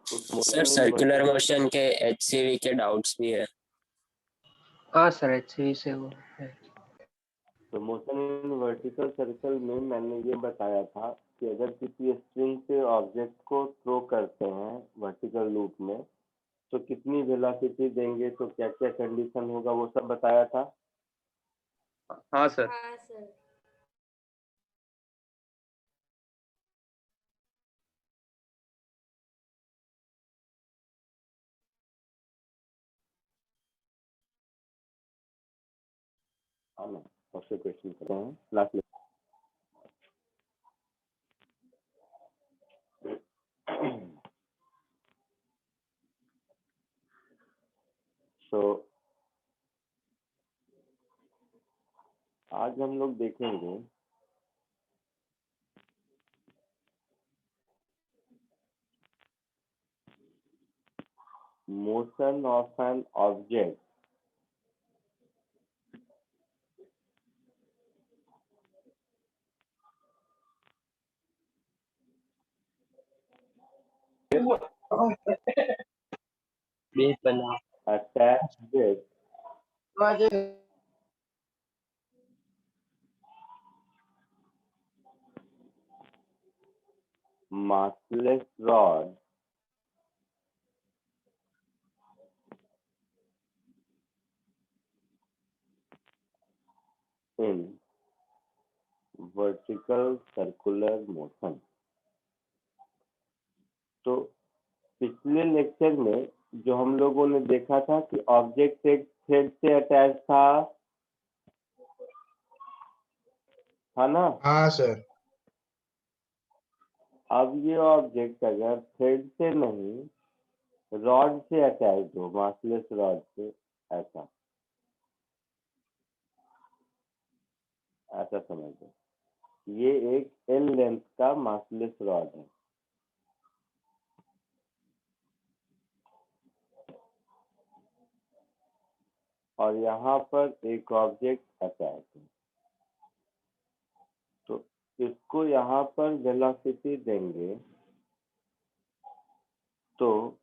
Sir circular motion के HCV के doubts भी है। हाँ सर, HCV से वो है। तो मोशन इन वर्टिकल सर्कल में मैंने ये बताया था कि अगर किसी स्ट्रिंग से ऑब्जेक्ट को थ्रो करते हैं वर्टिकल लूप में तो कितनी वेलोसिटी देंगे, तो क्या क्या कंडीशन होगा, वो सब बताया था। हाँ सर। हाँ ना, सबसे क्वेश्चन करते हैं लास्ट में। तो आज हम लोग देखेंगे motion of an object attached with massless rod in vertical circular motion। तो पिछले लेक्चर में जो हम लोगों ने देखा था कि ऑब्जेक्ट एक थ्रेड से अटैच था ना। हाँ सर। अब ये ऑब्जेक्ट अगर थ्रेड से नहीं रॉड से अटैच हो, मासलेस रॉड से, ऐसा ऐसा समझो, ये एक एल लेंथ का मासलेस रॉड है। और यहाँ पर एक ऑब्जेक्ट अटैच है, तो इसको यहाँ पर वेलोसिटी देंगे तो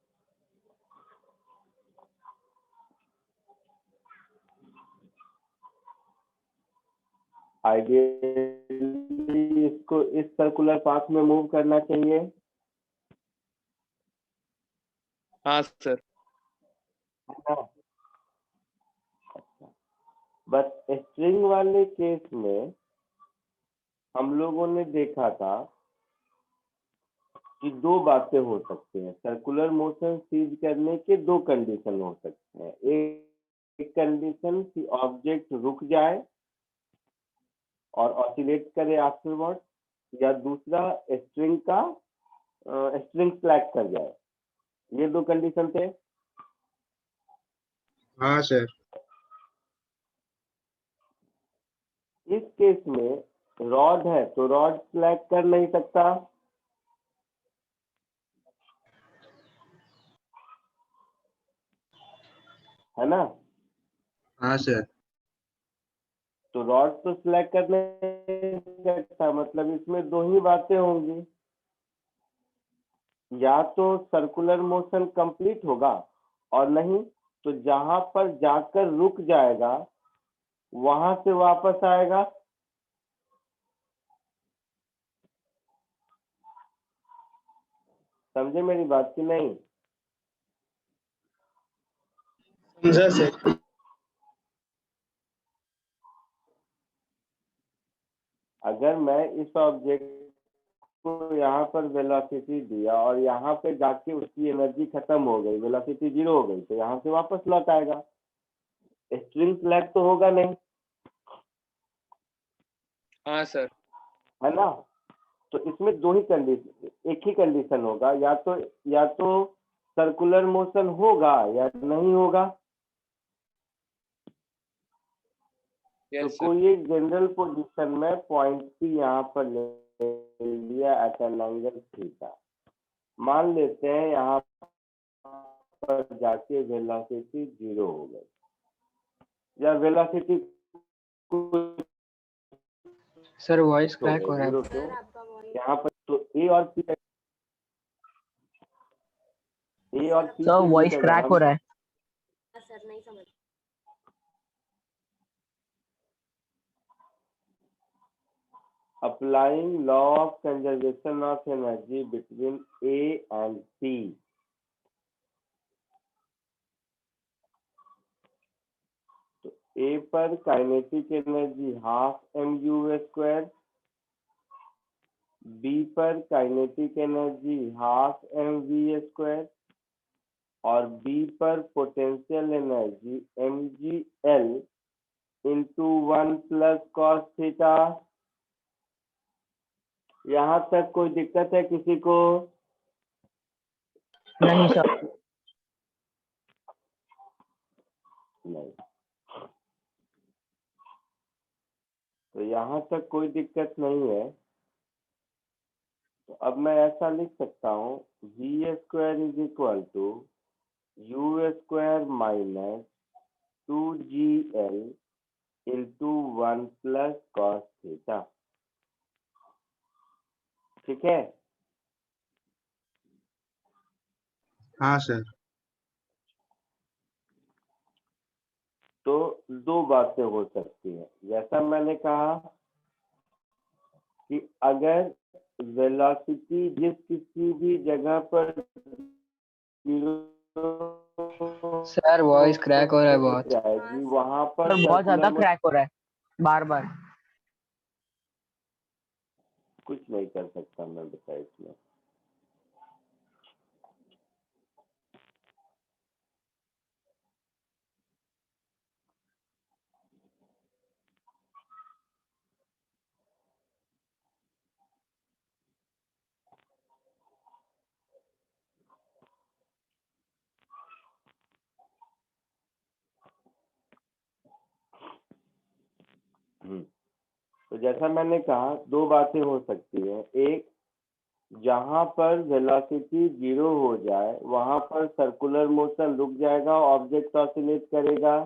आइडियली इसको इस सर्कुलर पाथ में मूव करना चाहिए। हाँ सर। बस स्ट्रिंग वाले केस में हम लोगों ने देखा था कि दो बातें हो सकती हैं। सर्कुलर मोशन सीज करने के दो कंडीशन हो सकते हैं। एक कंडीशन कि ऑब्जेक्ट रुक जाए और ऑसिलेट करे आफ्टरवर्ड, या दूसरा स्ट्रिंग स्लैक कर जाए। ये दो कंडीशन थे। हाँ सर। इस केस में रॉड है तो रॉड स्लैक कर नहीं सकता, है ना। हाँ सर। तो रॉड तो स्लैक कर नहीं सकता, मतलब इसमें दो ही बातें होंगी। या तो सर्कुलर मोशन कंप्लीट होगा और नहीं तो जहां पर जाकर रुक जाएगा वहां से वापस आएगा। समझे मेरी बात की नहीं? समझा सर। अगर मैं इस ऑब्जेक्ट को यहाँ पर वेलोसिटी दिया और यहाँ पे जाके उसकी एनर्जी खत्म हो गई, वेलोसिटी 0 हो गई, तो यहाँ से वापस लौट आएगा। स्ट्रिंग स्लैक तो होगा नहीं, हाँ सर। है ना। तो इसमें दो ही कंडीशन, एक ही कंडीशन होगा, या तो सर्कुलर मोशन होगा या नहीं होगा। तो कोई एक जनरल पोजीशन में पॉइंट P यहाँ पर ले लिया एट एन एंगल थीटा। मान लेते हैं यहाँ पर जाके वेलोसिटी 0 हो गई, या वेलोसिटी सर वॉइस क्रैक हो रहा है। यहाँ पर। तो A और P ए और सी सर के वॉइस बीच क्रैक हो रहा है। सर नहीं समझ। applying law of conservation of energy between A and C. तो A पर kinetic energy half mU², B पर काइनेटिक एनर्जी हाफ mV² और B पर potential energy mgL into 1 plus cos theta. यहाँ तक कोई दिक्कत है किसी को? नहीं सर। नहीं। तो यहाँ तक कोई दिक्कत नहीं है। तो अब मैं ऐसा लिख सकता हूँ v² is equal to u² minus 2gl into 1 plus cos theta. ठीक है? हाँ सर। तो दो बातें हो सकती हैं। जैसा मैंने कहा कि अगर वेलोसिटी जिस किसी भी जगह पर सर वॉइस क्रैक हो रहा है बहुत। जाएगी वहां पर सर बहुत ज्यादा circular क्रैक हो रहा है बार बार। कुछ नहीं कर सकता मैं बेटा इसमें। तो जैसा मैंने कहा दो बातें हो सकती हैं। एक, जहां पर वेलोसिटी 0 हो जाए वहां पर सर्कुलर मोशन रुक जाएगा, ऑब्जेक्ट ऑसिलेट करेगा।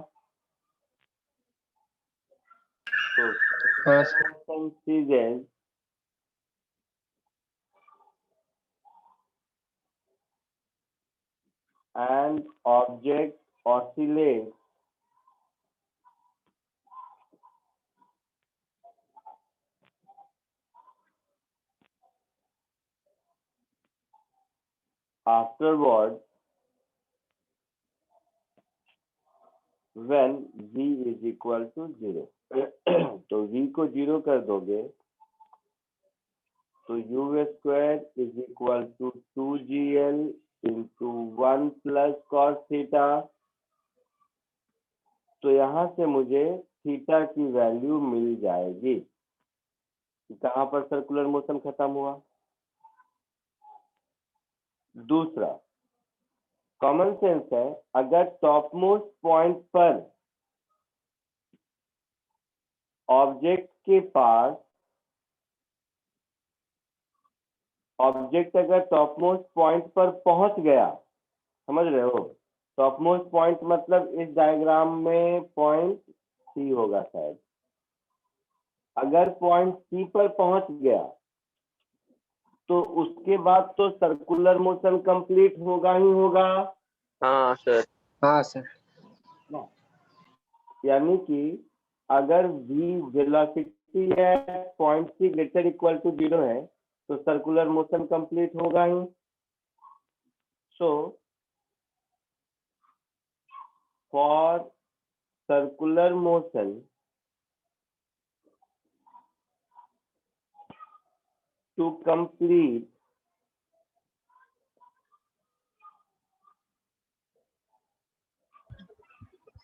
तो हाँ sir. Motion ceases and object oscillates afterward when v is equal to 0. तो v को 0 कर दोगे तो u² is equal to 2gl into 1 plus cos theta. तो यहां से मुझे थीटा की वैल्यू मिल जाएगी। कहां पर सर्कुलर मोशन खत्म हुआ। दूसरा, कॉमन सेंस है, अगर टॉप मोस्ट पॉइंट पर ऑब्जेक्ट के पास ऑब्जेक्ट अगर टॉप मोस्ट पॉइंट पर पहुंच गया, समझ रहे हो? टॉप मोस्ट पॉइंट मतलब इस डायग्राम में पॉइंट सी होगा शायद। अगर पॉइंट सी पर पहुंच गया तो उसके बाद तो सर्कुलर मोशन कंप्लीट होगा ही होगा। हाँ सर। हाँ सर। यानी कि अगर v वेलोसिटी है point C greater equal to 0 है तो सर्कुलर मोशन कंप्लीट होगा ही। So for circular motion to complete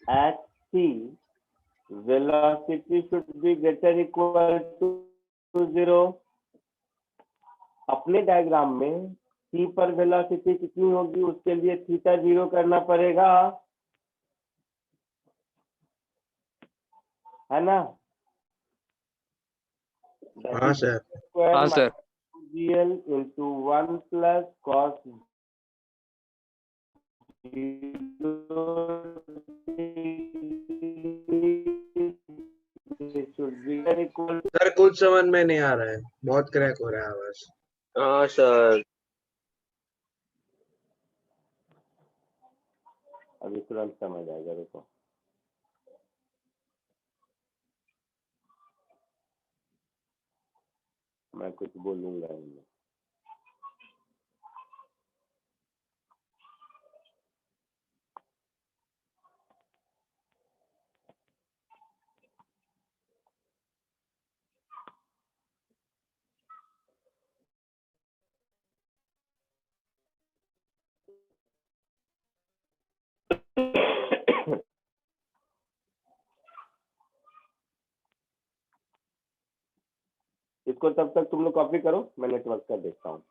at c, velocity should be greater equal to 0. अपने डायग्राम में c पर वेलोसिटी कितनी होगी उसके लिए थीटा 0 करना पड़ेगा, है ना? हाँ सर। हाँ sir. gl into 1 plus cos 0 should be equal to sir कुछ समझ में नहीं आ रहा है, बहुत क्रैक हो रहा है आवाज। हाँ सर। अभी तुरंत समझ आएगा, रुको। मैं कुछ बोलूंगा नहीं। इसको तब तक तुम लोग कॉपी करो, मैं नेटवर्क कर देखता हूँ।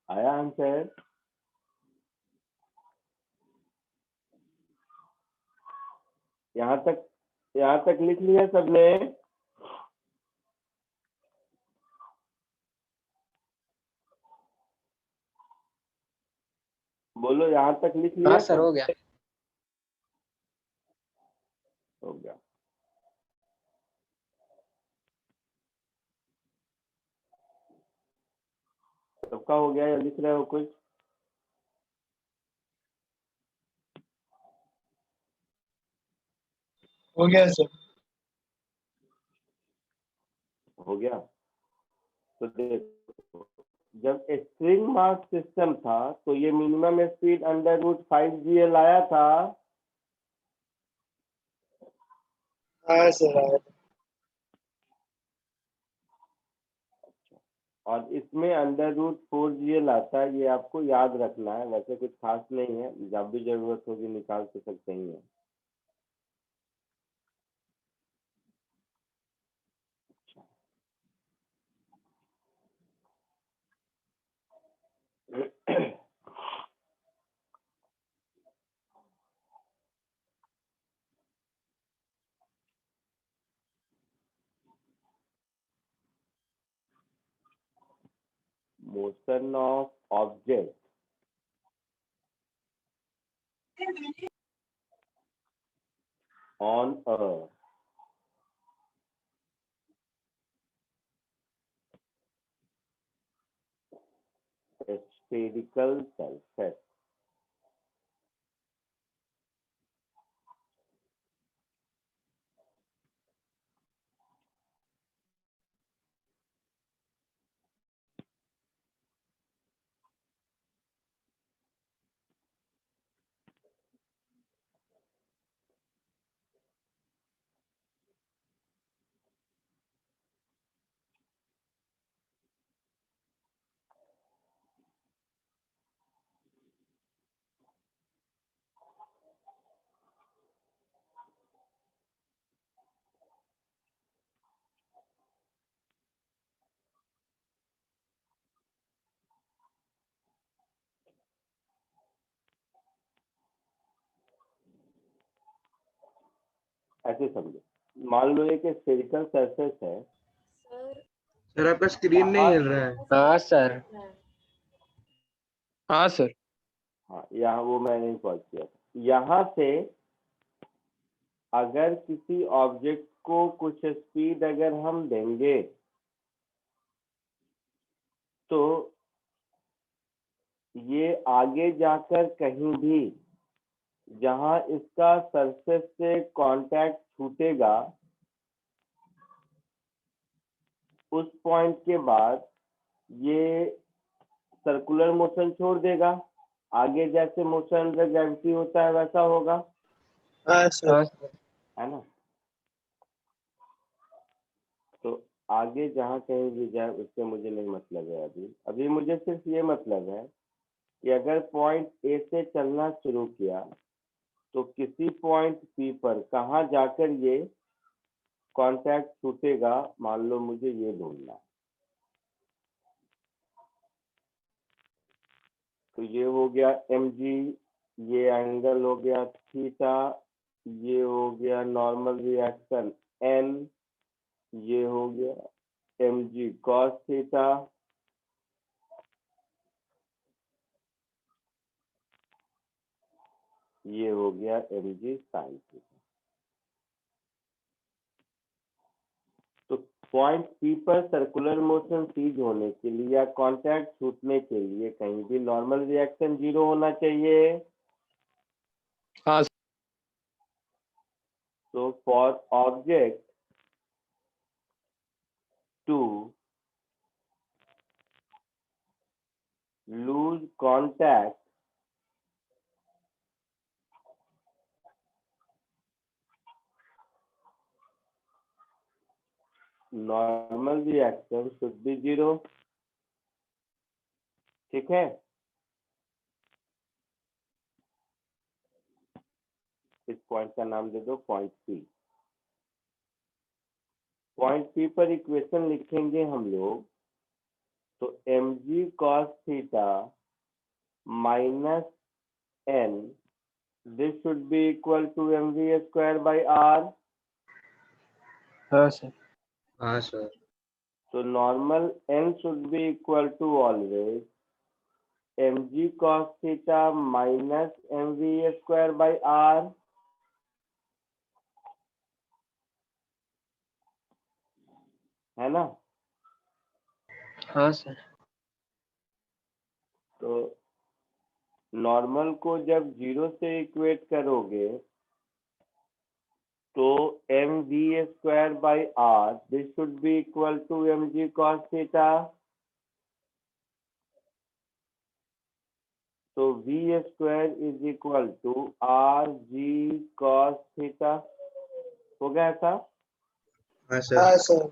आया आंसर? यहाँ तक लिख लिया सबने? बोलो, यहाँ तक लिख लिया? हाँ सर, हो गया। हो गया। सबका हो गया या लिख रहे हो कुछ? हो गया सर। हो गया। तो देखो, जब स्ट्रिंग मास सिस्टम था तो ये मिनिमम स्पीड √5 GL आया था। हाँ सर। और इसमें √4GL आता है, ये आपको याद रखना है। वैसे कुछ खास नहीं है, जब भी जरूरत होगी निकाल तो सकते ही है। Motion of object on a spherical surface. ऐसे समझो, मान लो एक स्फेरिकल सरफेस है। सर सर आपका स्क्रीन नहीं हिल रहा है। हाँ सर। हाँ सर। हाँ, यहाँ वो मैंने नहीं पॉज किया था। यहाँ से अगर किसी ऑब्जेक्ट को कुछ स्पीड अगर हम देंगे तो ये आगे जाकर कहीं भी जहां इसका सरफेस से कांटेक्ट छूटेगा उस पॉइंट के बाद ये सर्कुलर मोशन छोड़ देगा। आगे जैसे मोशन अंडर ग्रेविटी होता है वैसा होगा, हाँ सर। हाँ सर। है ना? तो आगे जहाँ कहीं भी जाए उससे मुझे नहीं मतलब है। अभी मुझे सिर्फ ये मतलब है कि अगर पॉइंट ए से चलना शुरू किया तो किसी पॉइंट पी पर कहाँ जाकर ये कांटेक्ट छूटेगा, मान लो मुझे ये ढूंढना है। तो ये हो गया mg, ये एंगल हो गया थीटा, ये हो गया नॉर्मल रिएक्शन n, ये हो गया mg cos थीटा, ये हो गया mg sin थीटा। तो पॉइंट P पर सर्कुलर मोशन सीज होने के लिए या कांटेक्ट छूटने के लिए कहीं भी नॉर्मल रिएक्शन 0 होना चाहिए। हाँ तो for object to lose contact normal reaction should be 0। ठीक है, इस पॉइंट का नाम दे दो पॉइंट P। पॉइंट P पर इक्वेशन लिखेंगे हम लोग तो mg cos theta minus n, this should be equal to mv square by r. हाँ सर। हाँ sir. So normal n should be equal to always mg cos theta minus mv square by r. है ना? हाँ sir. तो normal को जब 0 से equate करोगे तो mv square by r, this should be equal to mg cos theta. तो v square is equal to rg cos theta. हो गया ऐसा? हाँ सर। हाँ sir.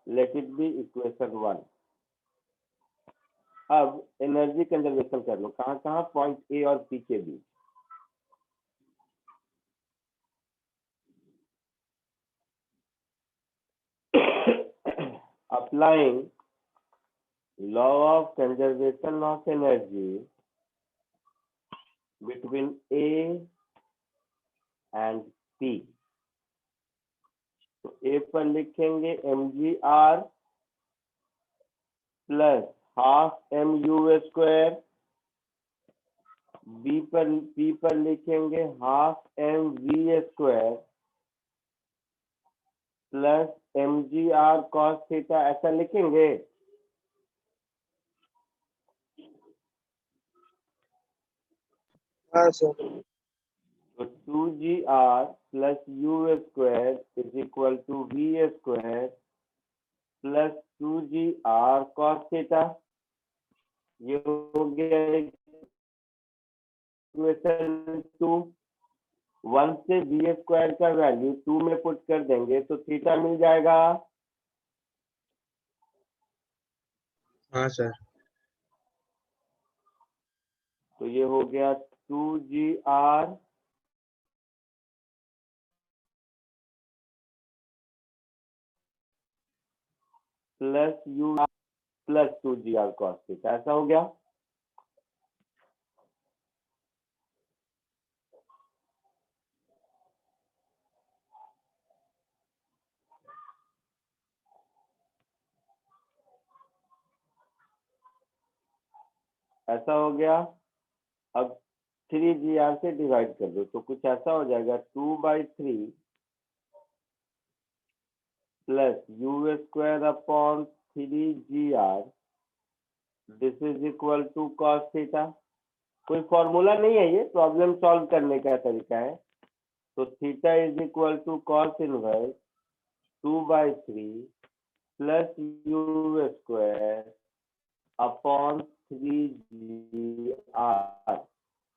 Let it be equation 1. अब एनर्जी कंजर्वेशन कर लो. कहाँ कहाँ? पॉइंट ए और पी के बीच. applying law of conservation of energy between A and P. तो A पर लिखेंगे mgr plus half mu square. P पर लिखेंगे half mv square plus mgr cos theta. ऐसा लिखेंगे. हाँ सर। तो 2gr plus u square is equal to v square plus 2gr cos theta. ये हो गया इक्वेशन 2. 1 से v स्क्वायर का वैल्यू 2 में पुट कर देंगे तो थीटा मिल जाएगा. हाँ सर। तो ये हो गया 2gr plus u plus 2gr cos theta. ऐसा हो गया. ऐसा हो गया. अब 3gr से डिवाइड कर दो तो कुछ ऐसा हो जाएगा. 2/3 plus u square upon 3gr, this is equal to cos theta. कोई फॉर्मूला नहीं है, ये प्रॉब्लम सॉल्व करने का तरीका है. तो theta is equal to cos inverse 2/3 plus u square upon 3gr.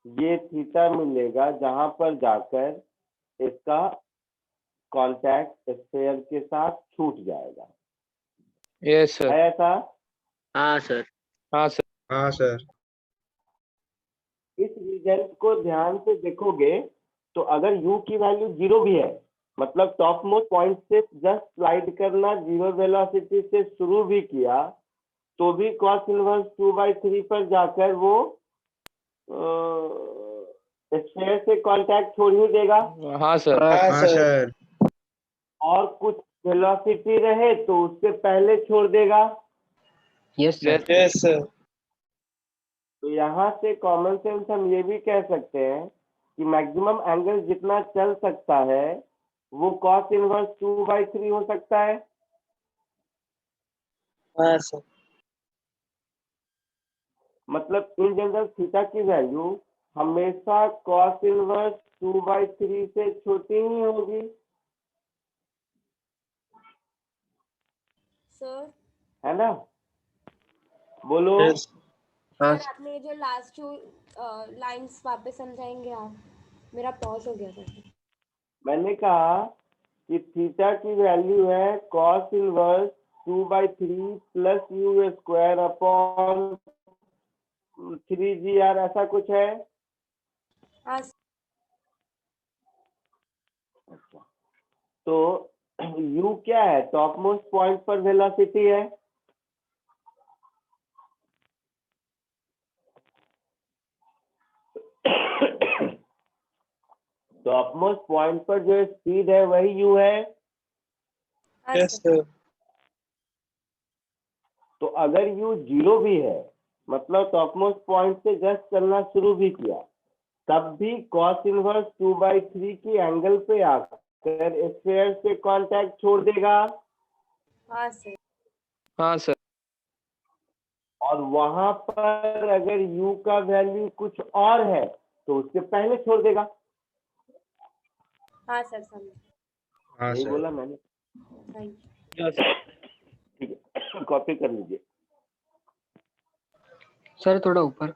ये थीटा मिलेगा जहां पर जाकर इसका कांटेक्ट स्फीयर के साथ छूट जाएगा. Yes sir. है ऐसा? हाँ सर। हाँ सर। हाँ सर। इस रिजल्ट को ध्यान से देखोगे तो अगर u की वैल्यू 0 भी है, मतलब टॉप मोस्ट पॉइंट से जस्ट स्लाइड करना 0 वेलोसिटी से शुरू भी किया तो भी cos इनवर्स 2/3 पर जाकर वो स्फीयर से कांटेक्ट छोड़ ही देगा. हाँ सर। हाँ सर। और कुछ वेलोसिटी रहे तो उससे पहले छोड़ देगा. Yes sir. Yes sir. तो यहाँ से कॉमन सेंस हम ये भी कह सकते हैं कि मैक्सिमम एंगल जितना चल सकता है वो cos इनवर्स 2/3 हो सकता है. हाँ सर। मतलब इन जनरल थीटा की वैल्यू हमेशा cos इनवर्स 2/3 से छोटी ही होगी. सर है ना? बोलो. यस। हाँ सर आपने जो लास्ट जो लाइंस वापस समझाएंगे आप? मेरा पॉज हो गया था. मैंने कहा कि थीटा की वैल्यू है cos inverse 2/3 plus u square upon 3gr. ऐसा कुछ है. हाँ तो u क्या है? टॉप मोस्ट पॉइंट पर वेलोसिटी है. तो अपमोस्ट पॉइंट पर जो स्पीड है वही u है। हाँ यस सर। सर। तो अगर u 0 भी है, मतलब तो अपमोस्ट पॉइंट से जस्ट चलना शुरू भी किया, तब भी cos इनवर्स 2/3 की एंगल पे आकर स्फीयर से कांटेक्ट छोड़ देगा, हाँ सर। हाँ सर। और वहां पर अगर u का वैल्यू कुछ और है तो उसके पहले छोड़ देगा। हाँ सर समझ। हाँ यही सर। बोला मैंने। Thank you. यस ठीक है, कॉपी कर लीजिए। सर थोड़ा ऊपर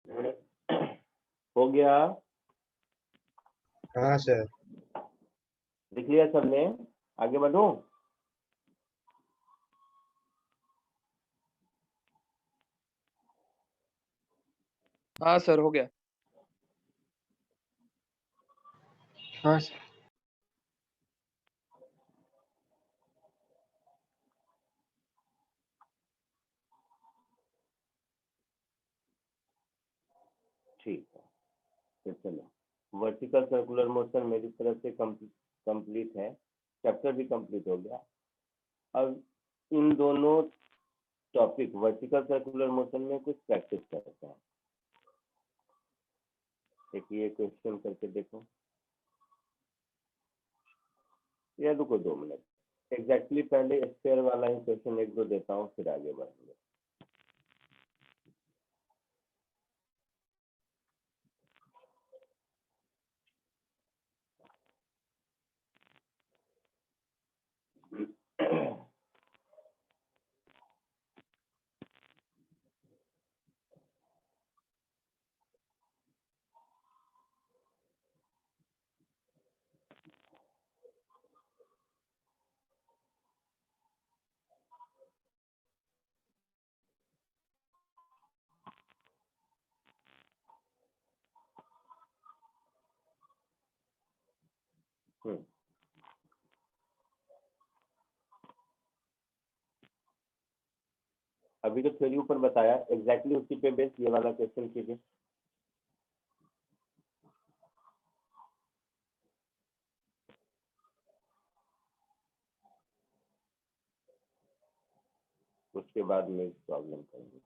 हो गया? हाँ सर। लिख लिया सबने? आगे बढ़ो। हाँ सर, हो गया। हाँ सर। ठीक है, तो चलो, वर्टिकल सर्कुलर मोशन मेरी तरफ से कंप्लीट है, चैप्टर भी कंप्लीट हो गया। अब इन दोनों टॉपिक वर्टिकल सर्कुलर मोशन में कुछ प्रैक्टिस करते हैं। एक ये क्वेश्चन करके देखो, या रुको 2 मिनट, एग्जैक्टली पहले स्क्वायर वाला ही क्वेश्चन 1-2 देता हूँ, फिर आगे बढ़ेंगे। अभी तो थ्योरी ऊपर बताया, एग्जैक्टली उसी पे बेस ये वाला क्वेश्चन कीजिए। उसके बाद में प्रॉब्लम करेंगे।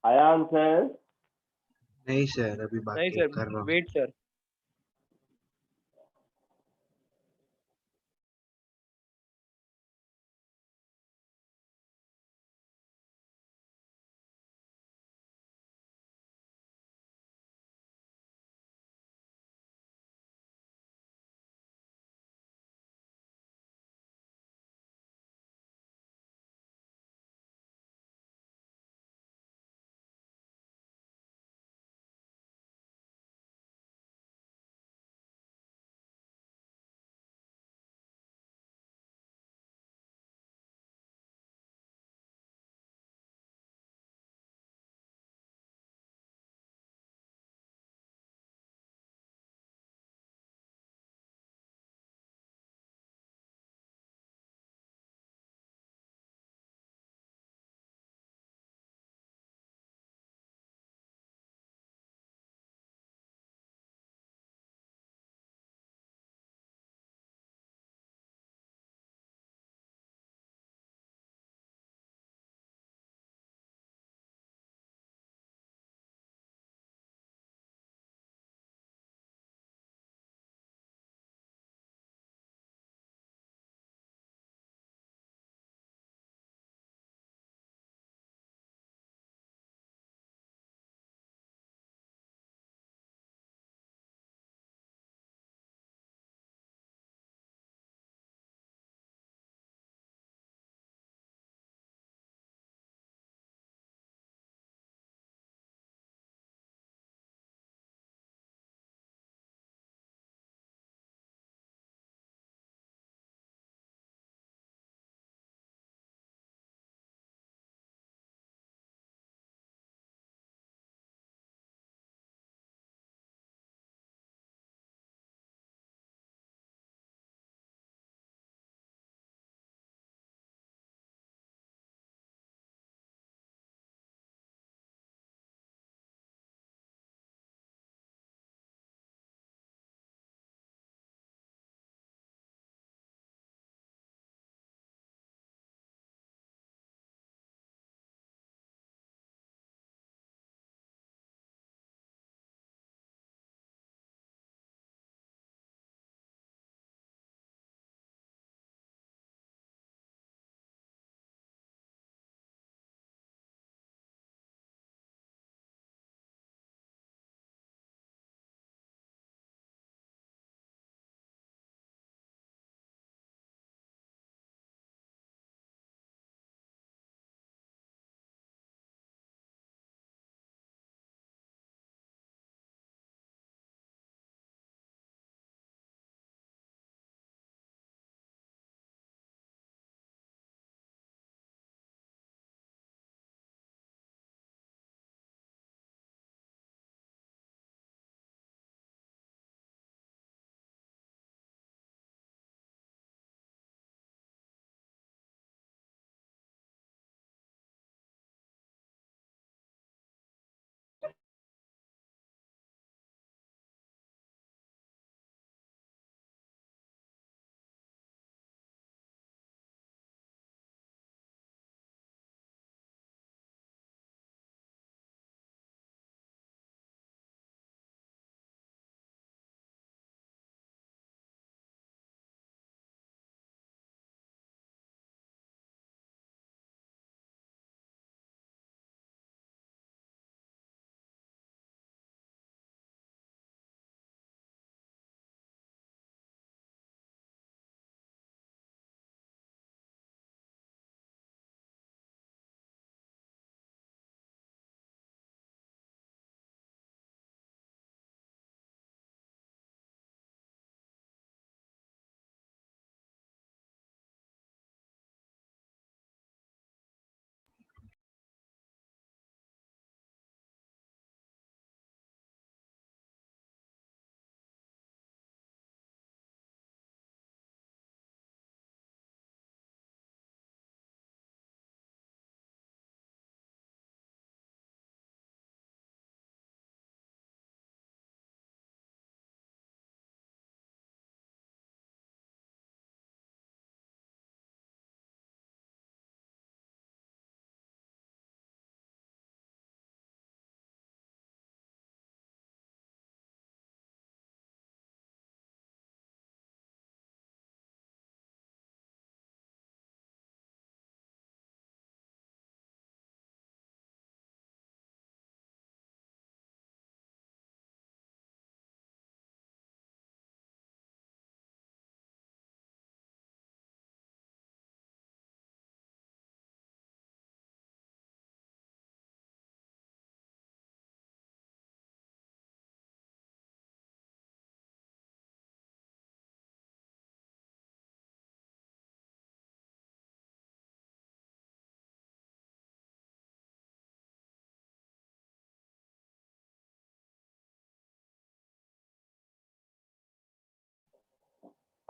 आया आंसर? नहीं सर, अभी नहीं बाकी सर, कर रहा हूँ। Wait sir.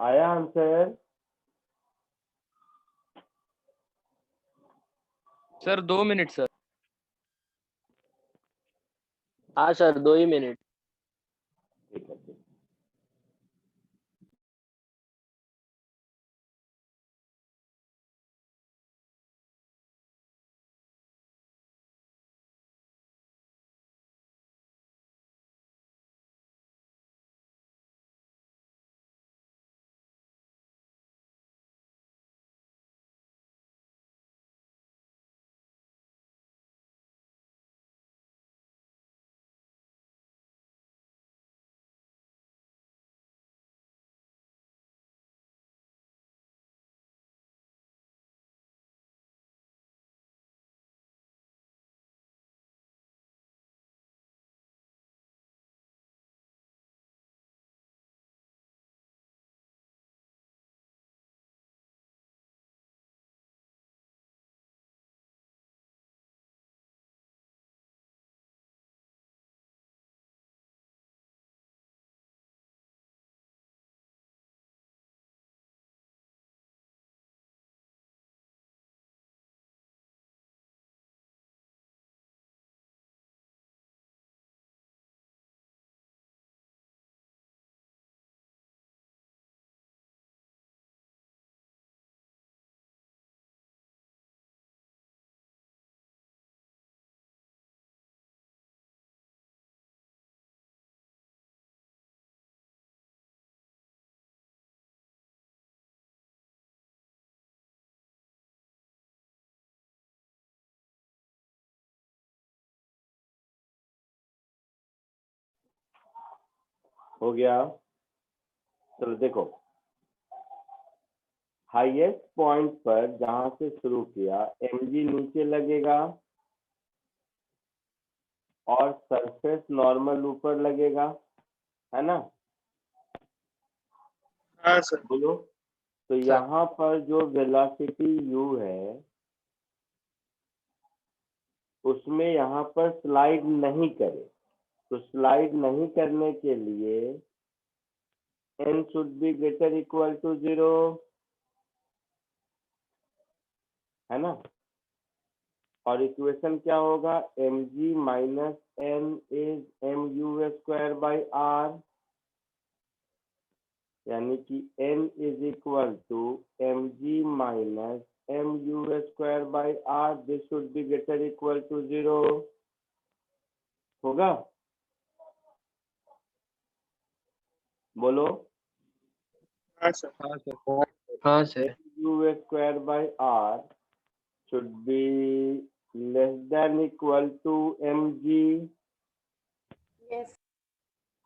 आया आंसर? Sir 2 minute sir. हाँ सर 2 ही मिनट। ठीक है ठीक। हो गया? चलो देखो, हाईएस्ट पॉइंट पर जहां से शुरू किया mg नीचे लगेगा और सरफेस नॉर्मल ऊपर लगेगा, है ना? हाँ सर। बोलो। तो यहाँ पर जो वेलोसिटी u है उसमें यहाँ पर स्लाइड नहीं करे, तो स्लाइड नहीं करने के लिए n should be greater equal to 0, है ना? और इक्वेशन क्या होगा? mg minus n is mu square by r, यानी कि n is equal to mg minus mu square by r, this should be greater equal to 0 होगा? बोलो। हाँ सर। हाँ सर। हाँ sir. mu square by r should be less than equal to mg, Yes.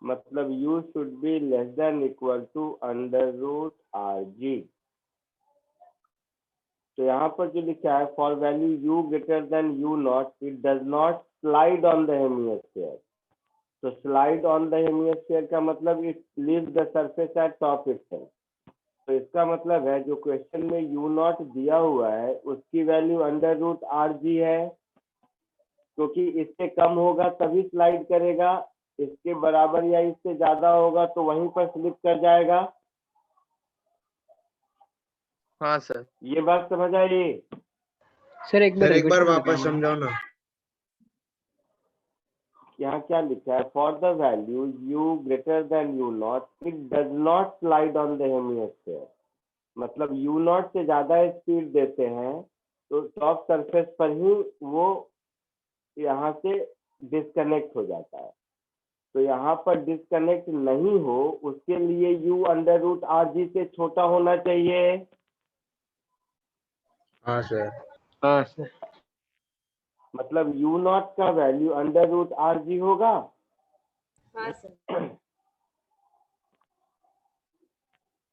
मतलब u should be less than equal to under root rg। तो यहाँ पर जो लिखा है for value u greater than u not it does not slide on the hemisphere. तो slide on the hemisphere का मतलब it leaves the surface at top itself. तो इसका मतलब है जो क्वेश्चन में u नॉट दिया हुआ है उसकी वैल्यू अंडर रूट rg है, क्योंकि इससे कम होगा तभी स्लाइड करेगा, इसके बराबर या इससे ज्यादा होगा तो वहीं पर स्लिप कर जाएगा। हाँ सर। ये बात समझ आई? सर एक बार सर एक बार repeat वापस करेंगे। समझाओ ना। यहाँ क्या लिखा है? For the value u greater than u not it does not slide on the hemisphere, मतलब u नॉट से ज्यादा स्पीड देते हैं तो टॉप सरफेस पर ही वो यहाँ से डिस्कनेक्ट हो जाता है। तो यहाँ पर डिस्कनेक्ट नहीं हो उसके लिए u अंडर रूट rg से छोटा होना चाहिए। हाँ सर। हाँ सर। मतलब u नॉट का वैल्यू अंडर रूट rg होगा। हाँ सर।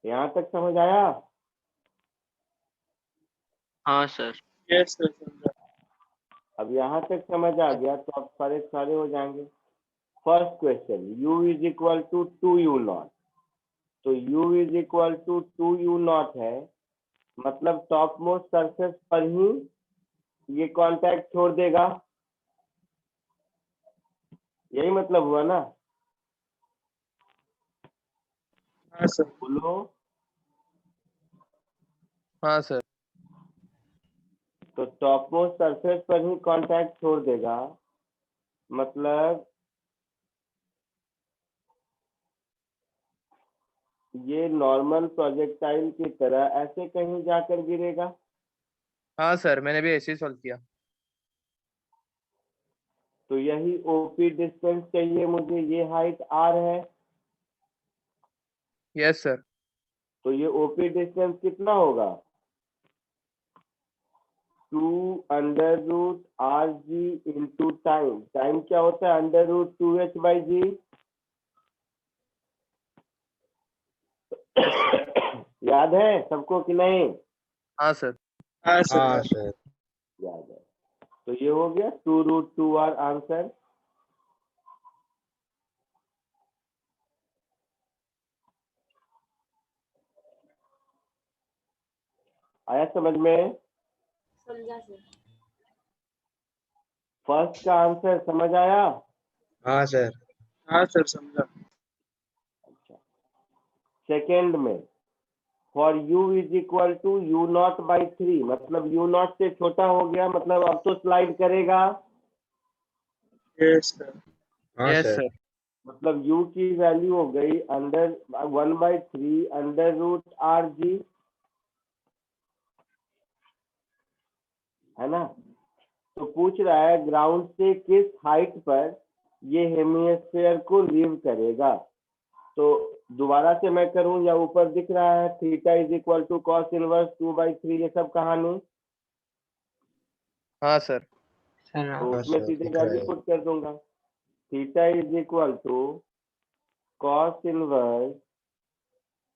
यहाँ तक समझ आया? हाँ सर। यस सर समझा। अब यहाँ तक समझ आ गया तो अब सारे सारे हो जाएंगे। First question, u is equal to 2u naught, तो u is equal to 2u naught है, मतलब टॉप मोस्ट सरफेस पर ही ये कांटेक्ट छोड़ देगा, यही मतलब हुआ ना? हाँ सर। बोलो। हाँ सर। तो टॉप मोस्ट सरफेस पर ही कांटेक्ट छोड़ देगा, मतलब ये नॉर्मल प्रोजेक्टाइल की तरह ऐसे कहीं जाकर गिरेगा। हाँ सर, मैंने भी ऐसे ही सॉल्व किया। तो यही ओपी डिस्टेंस चाहिए मुझे, ये हाइट आर है, यस सर। तो ये ओपी डिस्टेंस कितना होगा, 2√r(g) इंटू टाइम। टाइम क्या होता है, √2h/g। Yes sir. याद है सबको कि नहीं? हाँ सर। हाँ सर। हाँ सर। याद है। तो ये हो गया 2√2r आंसर। आया समझ में? समझा सर। फर्स्ट का आंसर समझ आया? हाँ सर। हाँ सर समझा। अच्छा, सेकेंड में for u is equal to u0/3, मतलब u0 से छोटा हो गया, मतलब अब तो स्लाइड करेगा, यस सर। हाँ यस सर। सर। मतलब u की वैल्यू हो गई अंडर 1/3 √r(g), है ना? तो पूछ रहा है ग्राउंड से किस हाइट पर ये हेमिस्फीयर को लीव करेगा। तो दोबारा से मैं करूं या ऊपर दिख रहा है theta is equal to cos inverse 2/3, ये सब कहानी, हाँ सर। सर तो हाँ। हाँ उसमें सर, सीधे दिख रहा वैल्यू है। पुट कर दूंगा। Theta is equal to cos inverse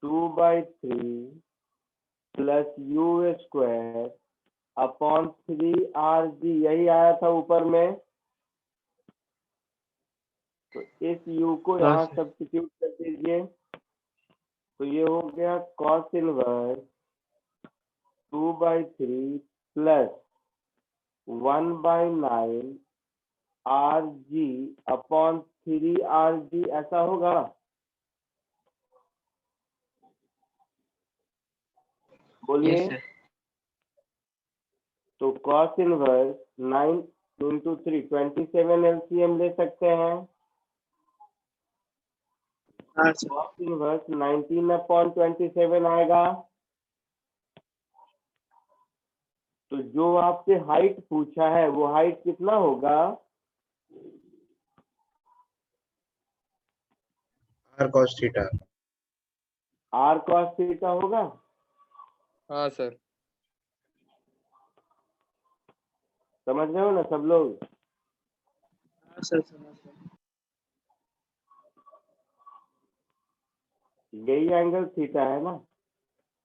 2/3 plus u² upon 3rg, यही आया था ऊपर में। तो इस u को हाँ यहाँ सर। सब्स्टिट्यूट कर दीजिए, तो ये हो गया cos inverse 2/3 plus 1/9 rg upon 3rg, ऐसा होगा। बोलिए। Yes sir. तो कॉस इनवर्स 9 इंटू 3 27 एलसीएम ले सकते हैं। हाँ सर। कॉस इनवर्स 19/27 आएगा। तो जो आपसे हाइट पूछा है वो हाइट कितना होगा, r cos theta. r cos theta होगा। हाँ सर। समझ रहे हो ना सब लोग? हाँ सर समझ गया। यही एंगल थीटा है ना,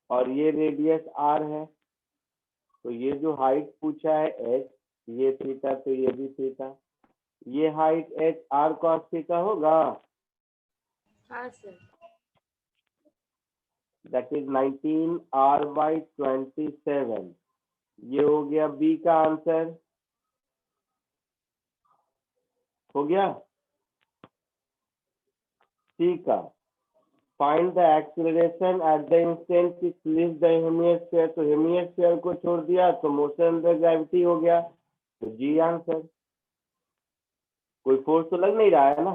और ये रेडियस r है। तो ये जो हाइट पूछा है h, ये थीटा, तो ये भी थीटा, ये height h r cos theta होगा। हाँ सर। That is 19r/27। ये हो गया बी का आंसर। हो गया। सी का find the acceleration at the instant it leaves the hemisphere. तो हेमिस्फीयर को छोड़ दिया तो मोशन अंडर ग्रेविटी हो गया, तो जी आंसर। कोई फोर्स तो लग नहीं रहा है ना,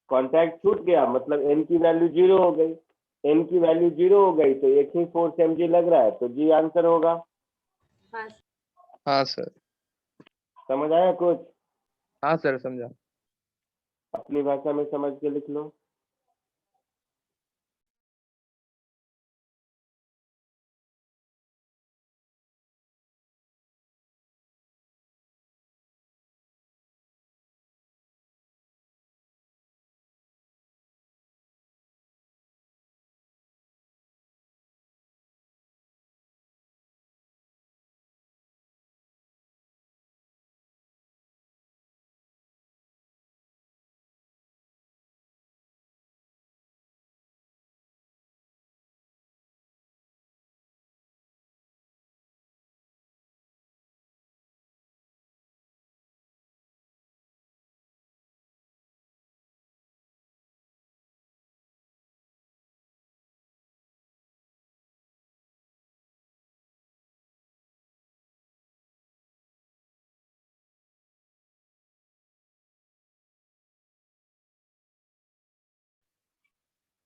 कांटेक्ट छूट गया, मतलब एन की वैल्यू 0 हो गई। एन की वैल्यू 0 हो गई तो एक ही फोर्स mg लग रहा है, तो जी आंसर होगा। हाँ हाँ सर। समझ आया कुछ? हाँ सर, समझा। अपनी भाषा में समझ के लिख लो।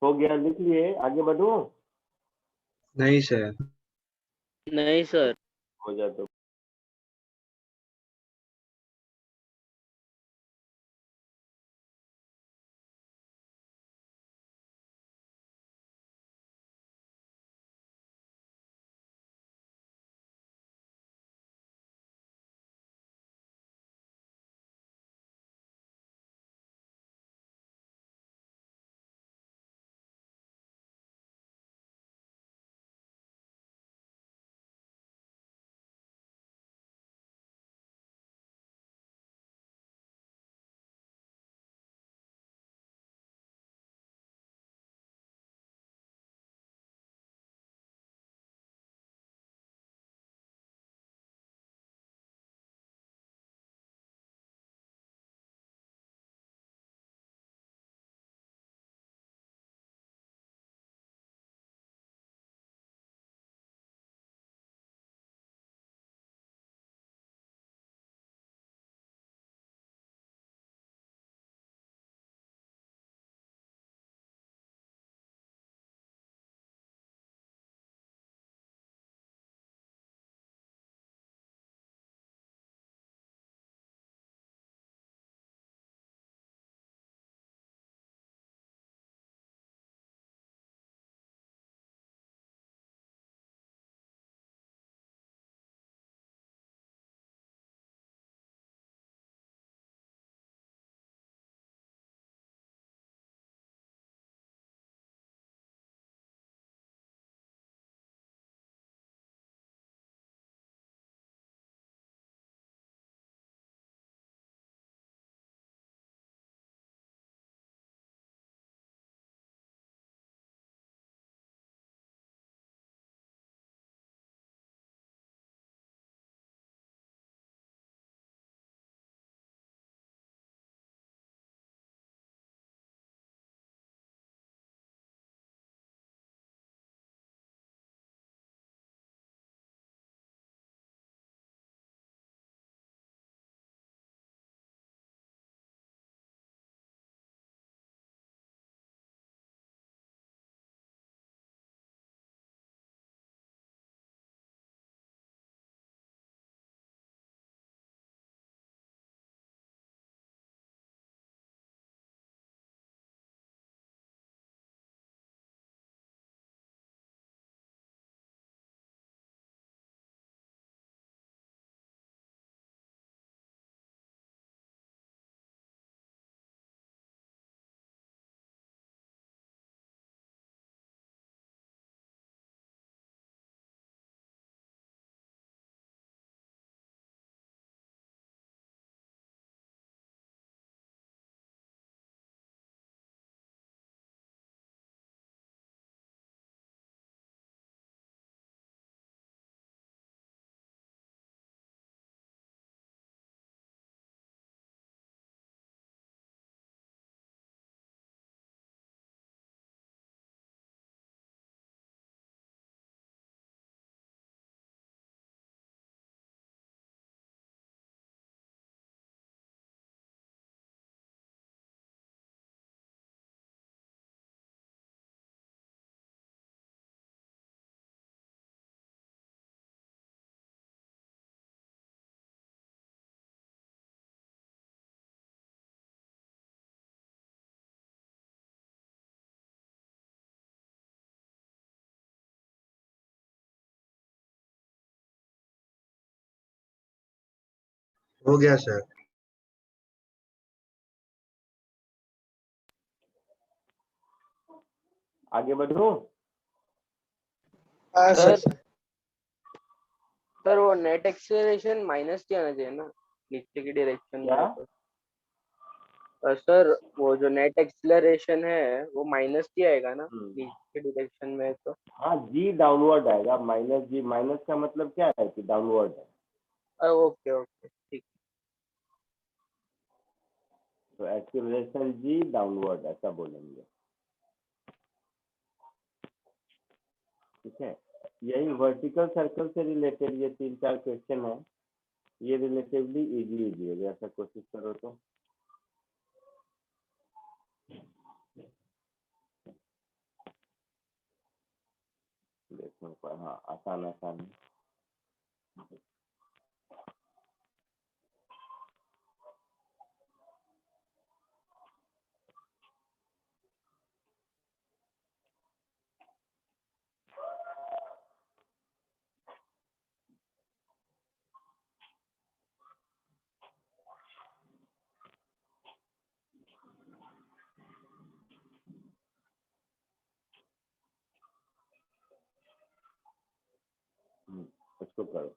हो गया, लिख लिए, आगे बढ़ूं? नहीं सर। नहीं सर। हो जाए तो हो गया सर। आगे बढ़ूं? हाँ सर सर। सर वो नेट एक्सेलरेशन माइनस की आना चाहिए ना, नीचे की डायरेक्शन में क्या? है तो। सर वो जो नेट एक्सेलरेशन है वो माइनस की आएगा ना, नीचे की डायरेक्शन में है तो। हाँ, जी डाउनवर्ड आएगा, माइनस जी, माइनस का मतलब क्या है कि डाउनवर्ड है, ओके ओके ठीक। तो एक्सीलरेशन जी डाउनवर्ड ऐसा बोलेंगे। ठीक है, यही वर्टिकल सर्कल से रिलेटेड ये 3-4 क्वेश्चन है, ये रिलेटिवली इजी है, ऐसा कोशिश करो तो। इसमें पर हाँ आसान आसान है। इसको करो।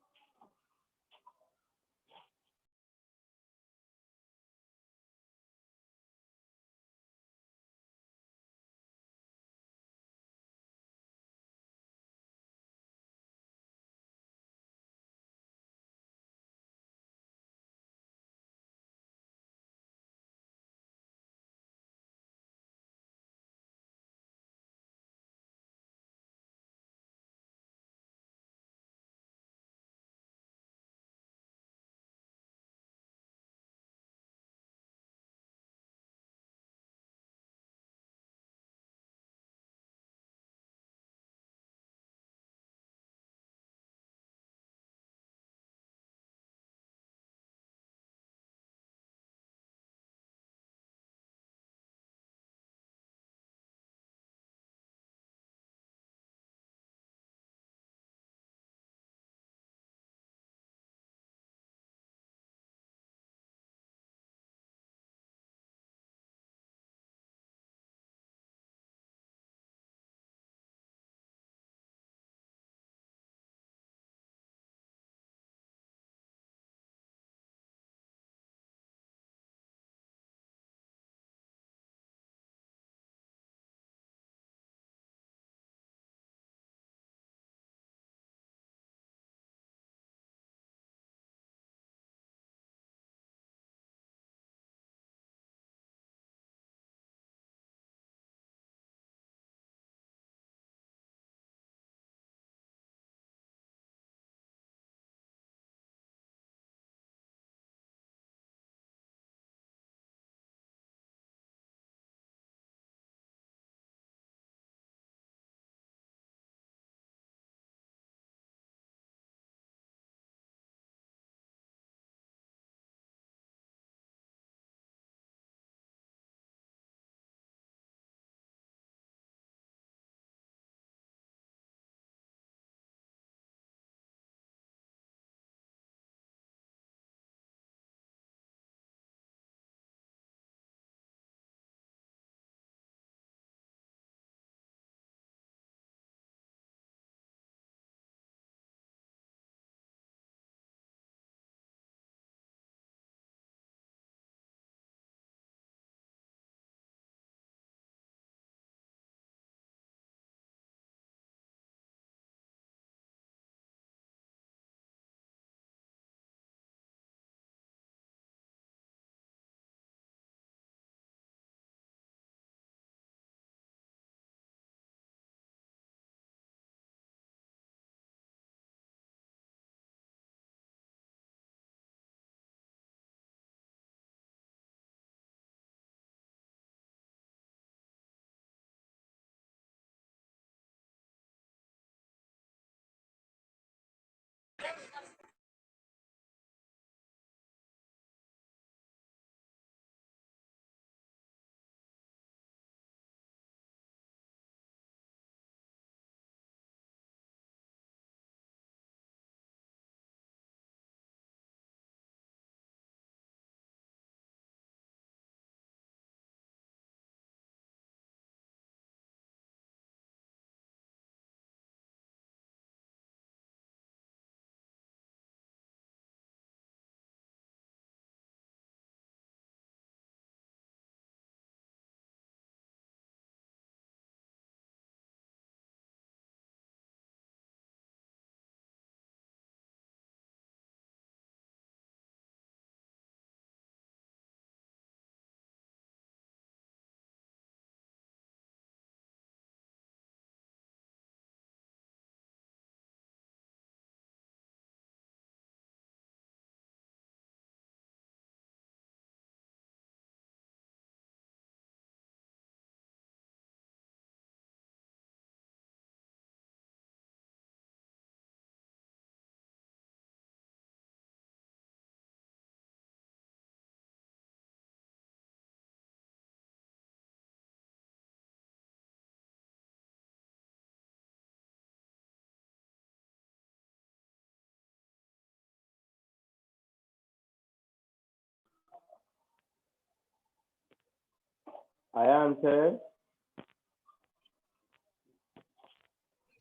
आया आंसर?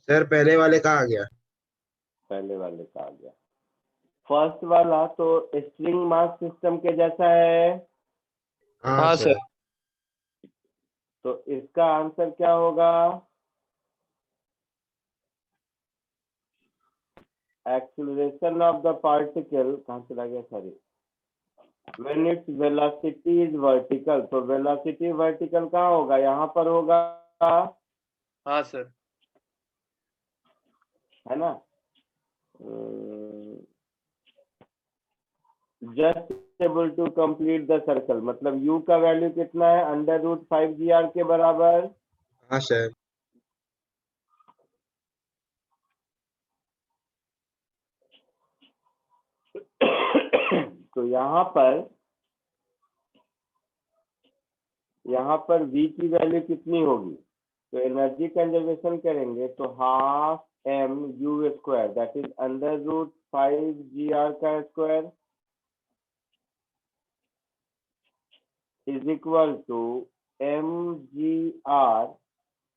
सर पहले वाले का आ गया। पहले वाले का आ गया। फर्स्ट वाला तो स्ट्रिंग मास सिस्टम के जैसा है, हाँ हाँ सर। तो इसका आंसर क्या होगा? एक्सीलरेशन ऑफ द पार्टिकल कहाँ चला गया, sorry, when its velocity is vertical, तो वेलोसिटी वर्टिकल कहाँ होगा? यहाँ पर होगा, हाँ सर। है ना? Just able to complete the circle, मतलब u का वैल्यू कितना है? √5gr के बराबर। हाँ सर। तो यहाँ पर v की वैल्यू कितनी होगी? तो एनर्जी कंजर्वेशन करेंगे तो ½ m u², that is √5gr का square is equal to mgr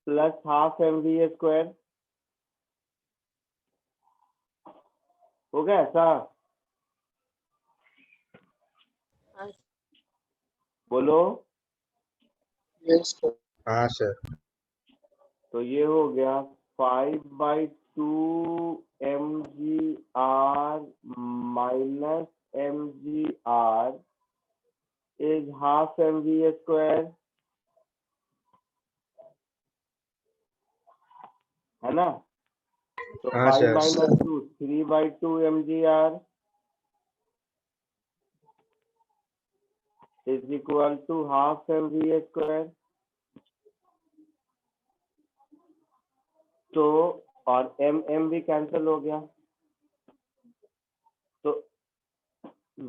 plus ½ mv²। हो गया ऐसा? बोलो। हाँ सर। तो ये हो गया 5/2 mgr minus mgr is ½ mv², है ना? तो हाँ 5 sir. Minus 2 3/2 mgr is equal to ½ mv²। तो और m भी कैंसिल हो गया, तो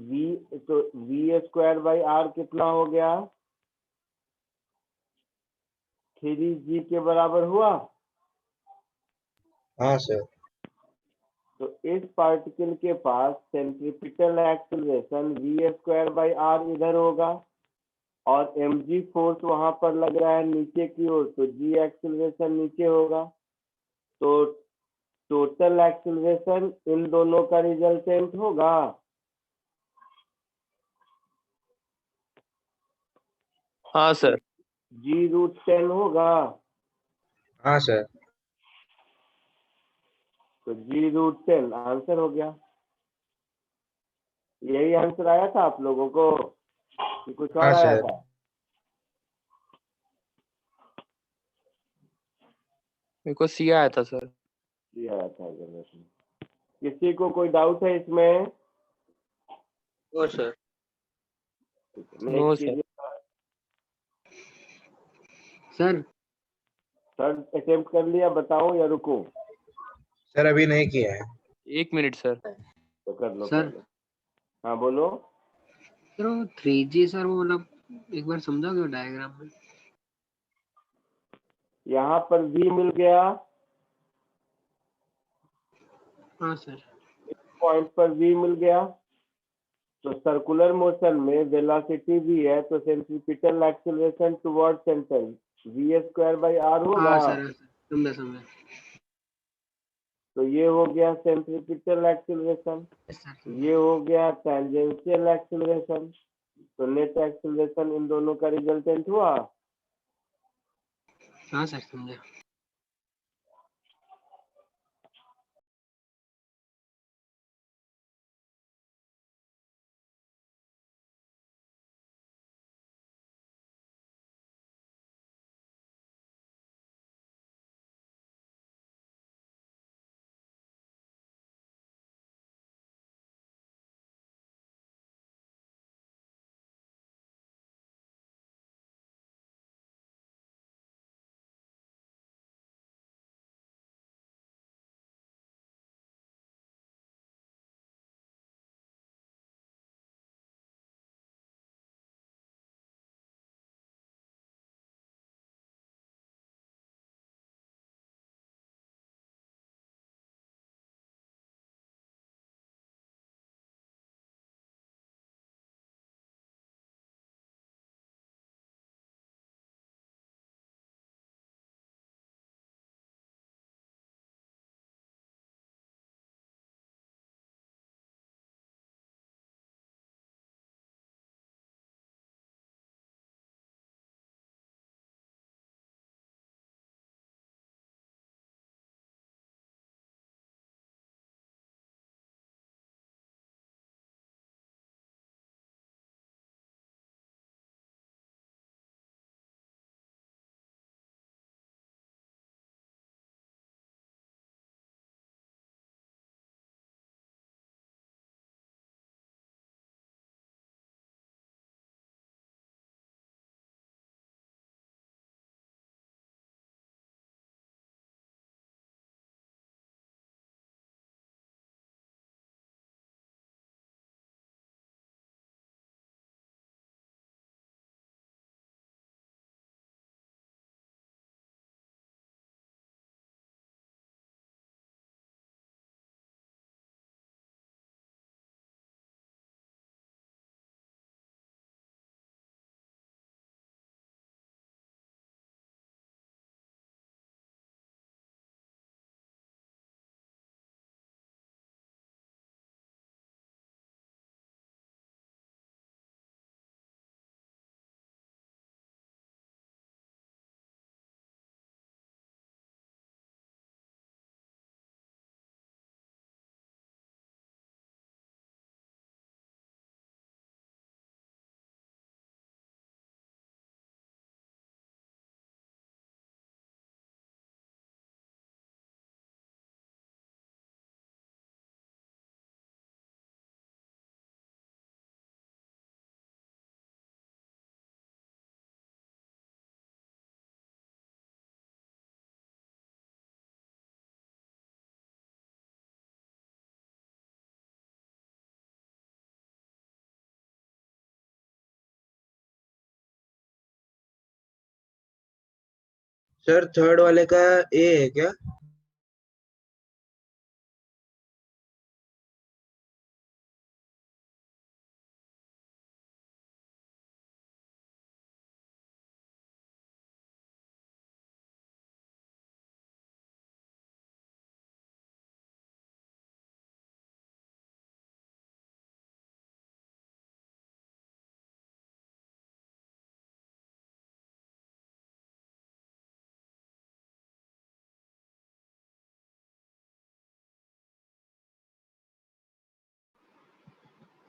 v²/r कितना हो गया? 3g के बराबर हुआ। हाँ सर। तो इस पार्टिकल के पास सेंट्रीपिटल एक्सीलरेशन v²/r इधर होगा और mg फोर्स वहां पर लग रहा है नीचे की ओर, तो g एक्सीलरेशन नीचे होगा। तो टोटल एक्सीलरेशन इन दोनों का रिजल्टेंट होगा। हाँ सर। g√10 होगा। हाँ सर। तो g√10 आंसर हो गया। यही आंसर आया था आप लोगों को कि कुछ और हाँ आया सर। था? मेरे को सी आया था सर। ये आया था। किसी को कोई डाउट है इसमें? No sir. No next sir. कीजिए। सर थर्ड अटेम्प्ट कर लिया, बताऊं या रुकूं? सर अभी नहीं किया है। 1 मिनट सर। तो कर लो सर। पहले। हाँ बोलो। सर वो 3G सर वो मतलब एक बार समझाओगे डायग्राम में? यहाँ पर v मिल गया, हाँ सर। पॉइंट पर v मिल गया, तो सर्कुलर मोशन में वेलोसिटी भी है, तो centripetal acceleration toward centre v²/r होगा। हाँ सर समझा समझा। तो ये हो गया सेंट्रीपिटल एक्सीलरेशन, यस सर। ये हो गया टेंजेंशियल एक्सीलरेशन, तो नेट एक्सीलरेशन इन दोनों का रिजल्टेंट हुआ। हाँ सर समझा। सर थर्ड वाले का ए है क्या?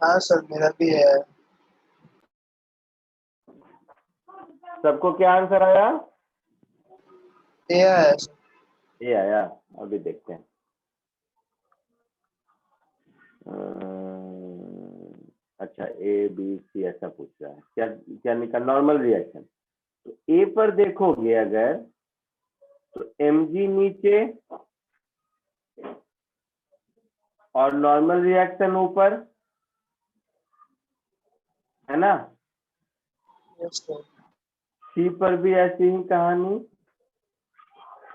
हाँ सर मेरा भी है। सबको क्या आंसर आया? ए है सर। ये आया। अभी देखते हैं। अच्छा, ए बी सी ऐसा पूछ रहा है। क्या क्या निकला? Normal reaction. तो ए पर देखोगे अगर, तो mg नीचे और नॉर्मल रिएक्शन ऊपर, है ना? Yes sir. सी पर भी ऐसी ही कहानी,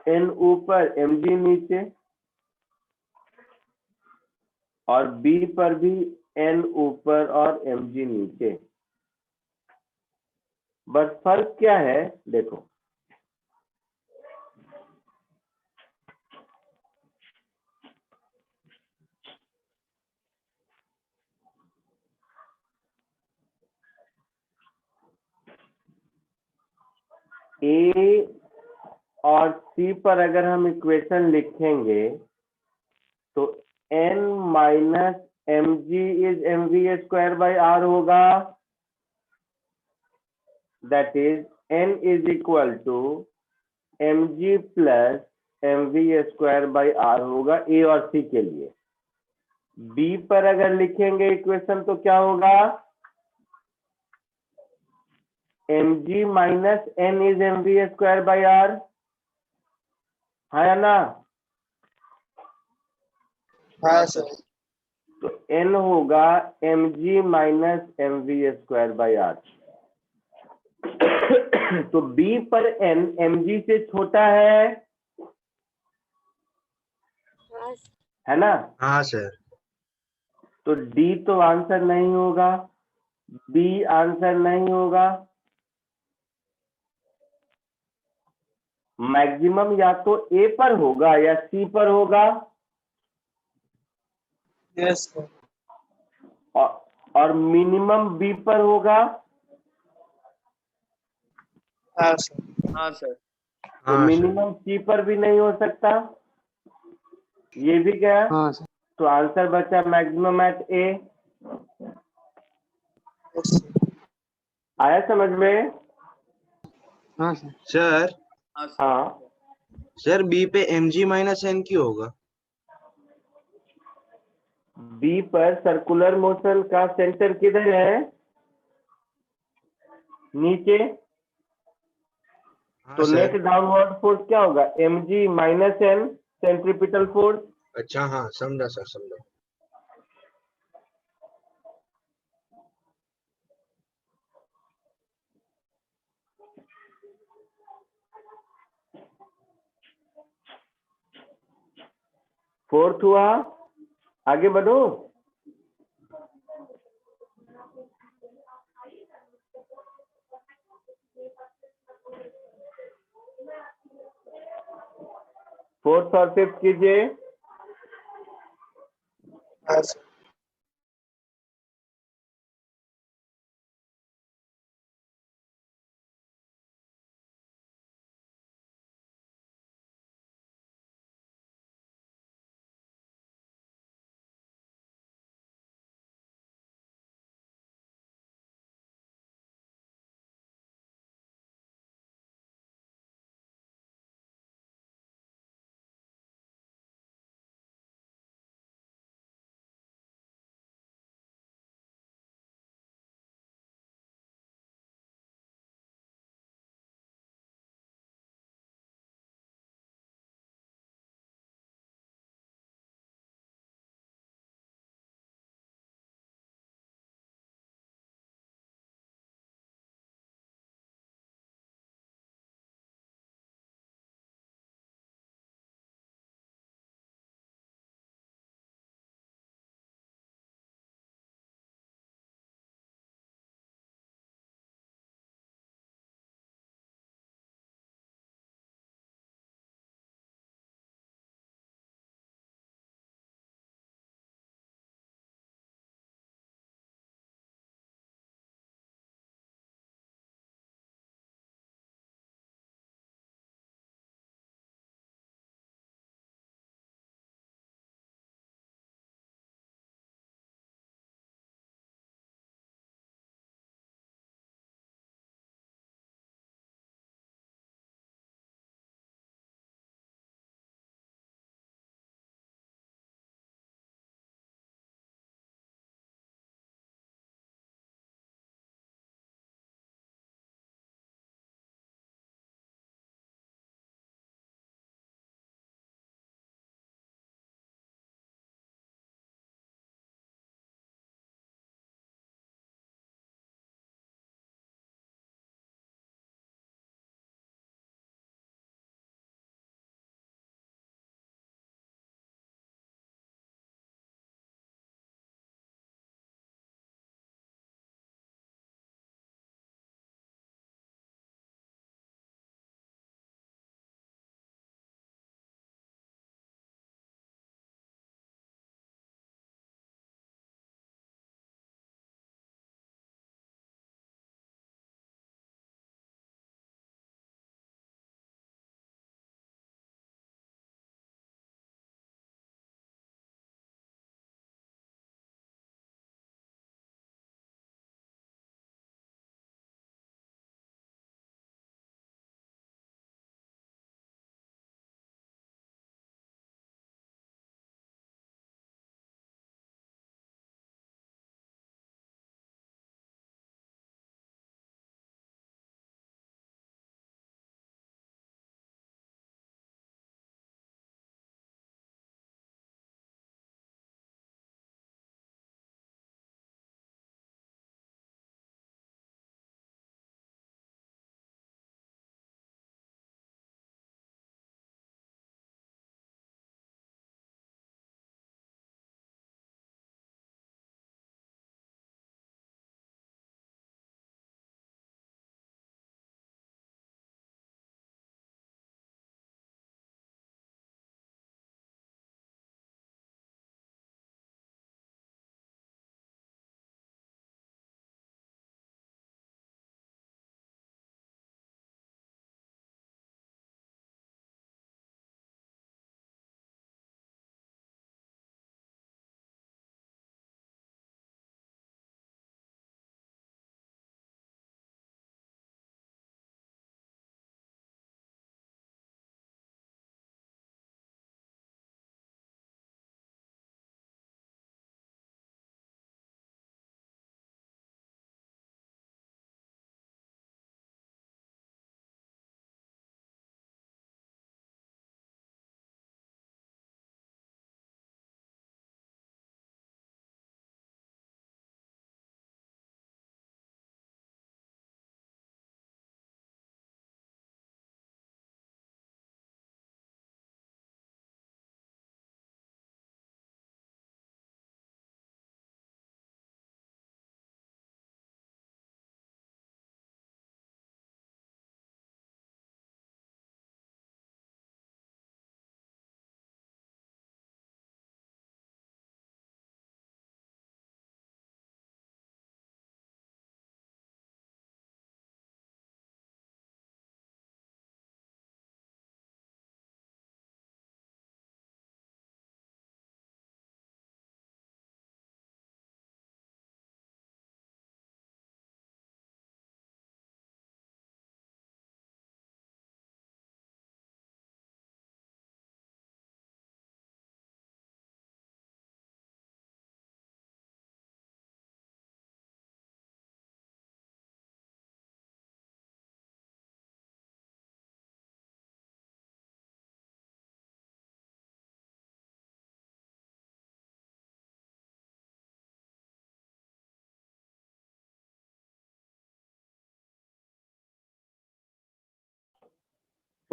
n ऊपर mg नीचे, और बी पर भी n ऊपर और mg नीचे। बस फर्क क्या है देखो, ए और सी पर अगर हम इक्वेशन लिखेंगे तो n minus M G is M V square by R होगा। That is n is equal to M G plus M V square by R होगा ए और सी के लिए। बी पर अगर लिखेंगे इक्वेशन तो क्या होगा? M G minus N is M V square by R, है ना? हाँ सर। तो n होगा M G minus M V square by R. तो b पर n mg से छोटा हाँ है ना? हाँ सर। तो d तो आंसर नहीं होगा, b आंसर नहीं होगा। मैक्सिमम या तो a पर होगा या c पर होगा, यस सर। और मिनिमम b पर होगा। हाँ सर। हाँ सर। तो हाँ सर। मिनिमम c पर भी नहीं हो सकता, ये भी गया। हाँ सर। तो आंसर बचा maximum at a। Yes sir. आया समझ में? हाँ सर। सर हाँ सर। हाँ, सर बी पे mg माइनस एन क्यों होगा? बी पर सर्कुलर मोशन का सेंटर किधर है? नीचे। हाँ तो सर। नेट डाउनवर्ड फोर्स क्या होगा? mg minus N centripetal force. अच्छा हाँ समझा सर समझा। फोर्थ हुआ। आगे बढ़ो। फोर्थ और फिफ्थ कीजिए। हाँ सर।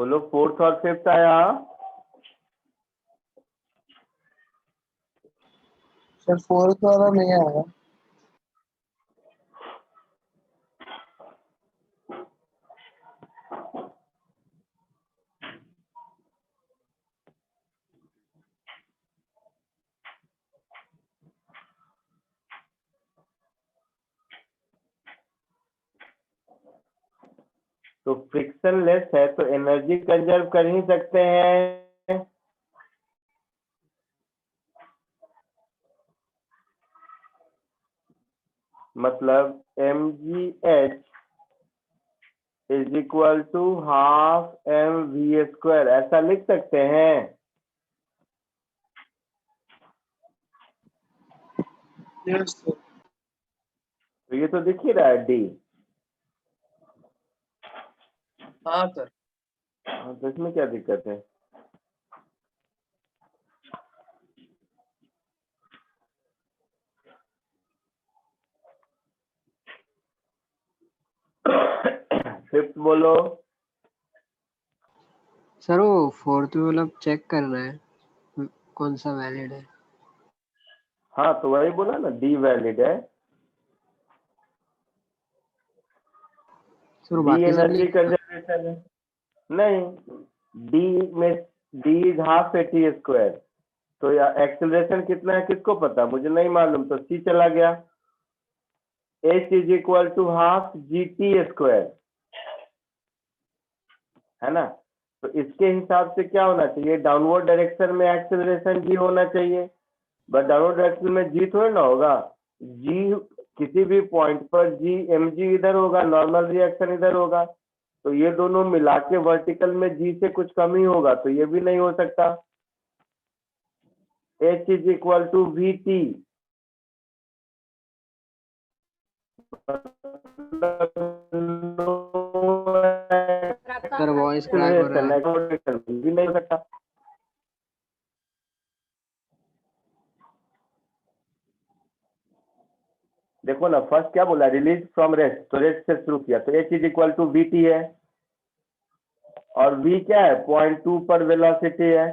बोलो फोर्थ और फिफ्थ आया। सर फोर्थ वाला नहीं आया। तो फ्रिक्शन लेस है तो एनर्जी कंजर्व कर ही सकते हैं। मतलब mgh is equal to half mv², ऐसा लिख सकते हैं। Yes sir. तो ये तो दिख ही रहा है डी। हाँ सर। तो इसमें क्या दिक्कत है? फिफ्थ बोलो। सर वो फोर्थ में मतलब चेक करना है कौन सा वैलिड है। हाँ तो वही बोला ना, डी वैलिड है। सर डी बाकी सब एनर्जी नहीं। कंजर्वेशन है। नहीं, डी में डी इज हाफ at²। तो या एक्सेलरेशन कितना है किसको पता? मुझे नहीं मालूम, तो सी चला गया। h is equal to half gt², है ना? तो इसके हिसाब से क्या होना चाहिए? डाउनवर्ड डायरेक्शन में एक्सेलरेशन g होना चाहिए, बट डाउनवर्ड डायरेक्शन में g थोड़ा ना होगा। g किसी भी पॉइंट पर g mg इधर होगा, नॉर्मल रिएक्शन इधर होगा। तो ये दोनों मिला के वर्टिकल में g से कुछ कम ही होगा, तो ये भी नहीं हो सकता। h is equal to vt। Sir voice crack हो रहा है। भी नहीं हो सकता। देखो ना, फर्स्ट क्या बोला? रिलीज फ्रॉम रेस्ट, तो रेस्ट से शुरू किया, तो h is equal to vt है। और v क्या है? 0.2 पर वेलोसिटी है,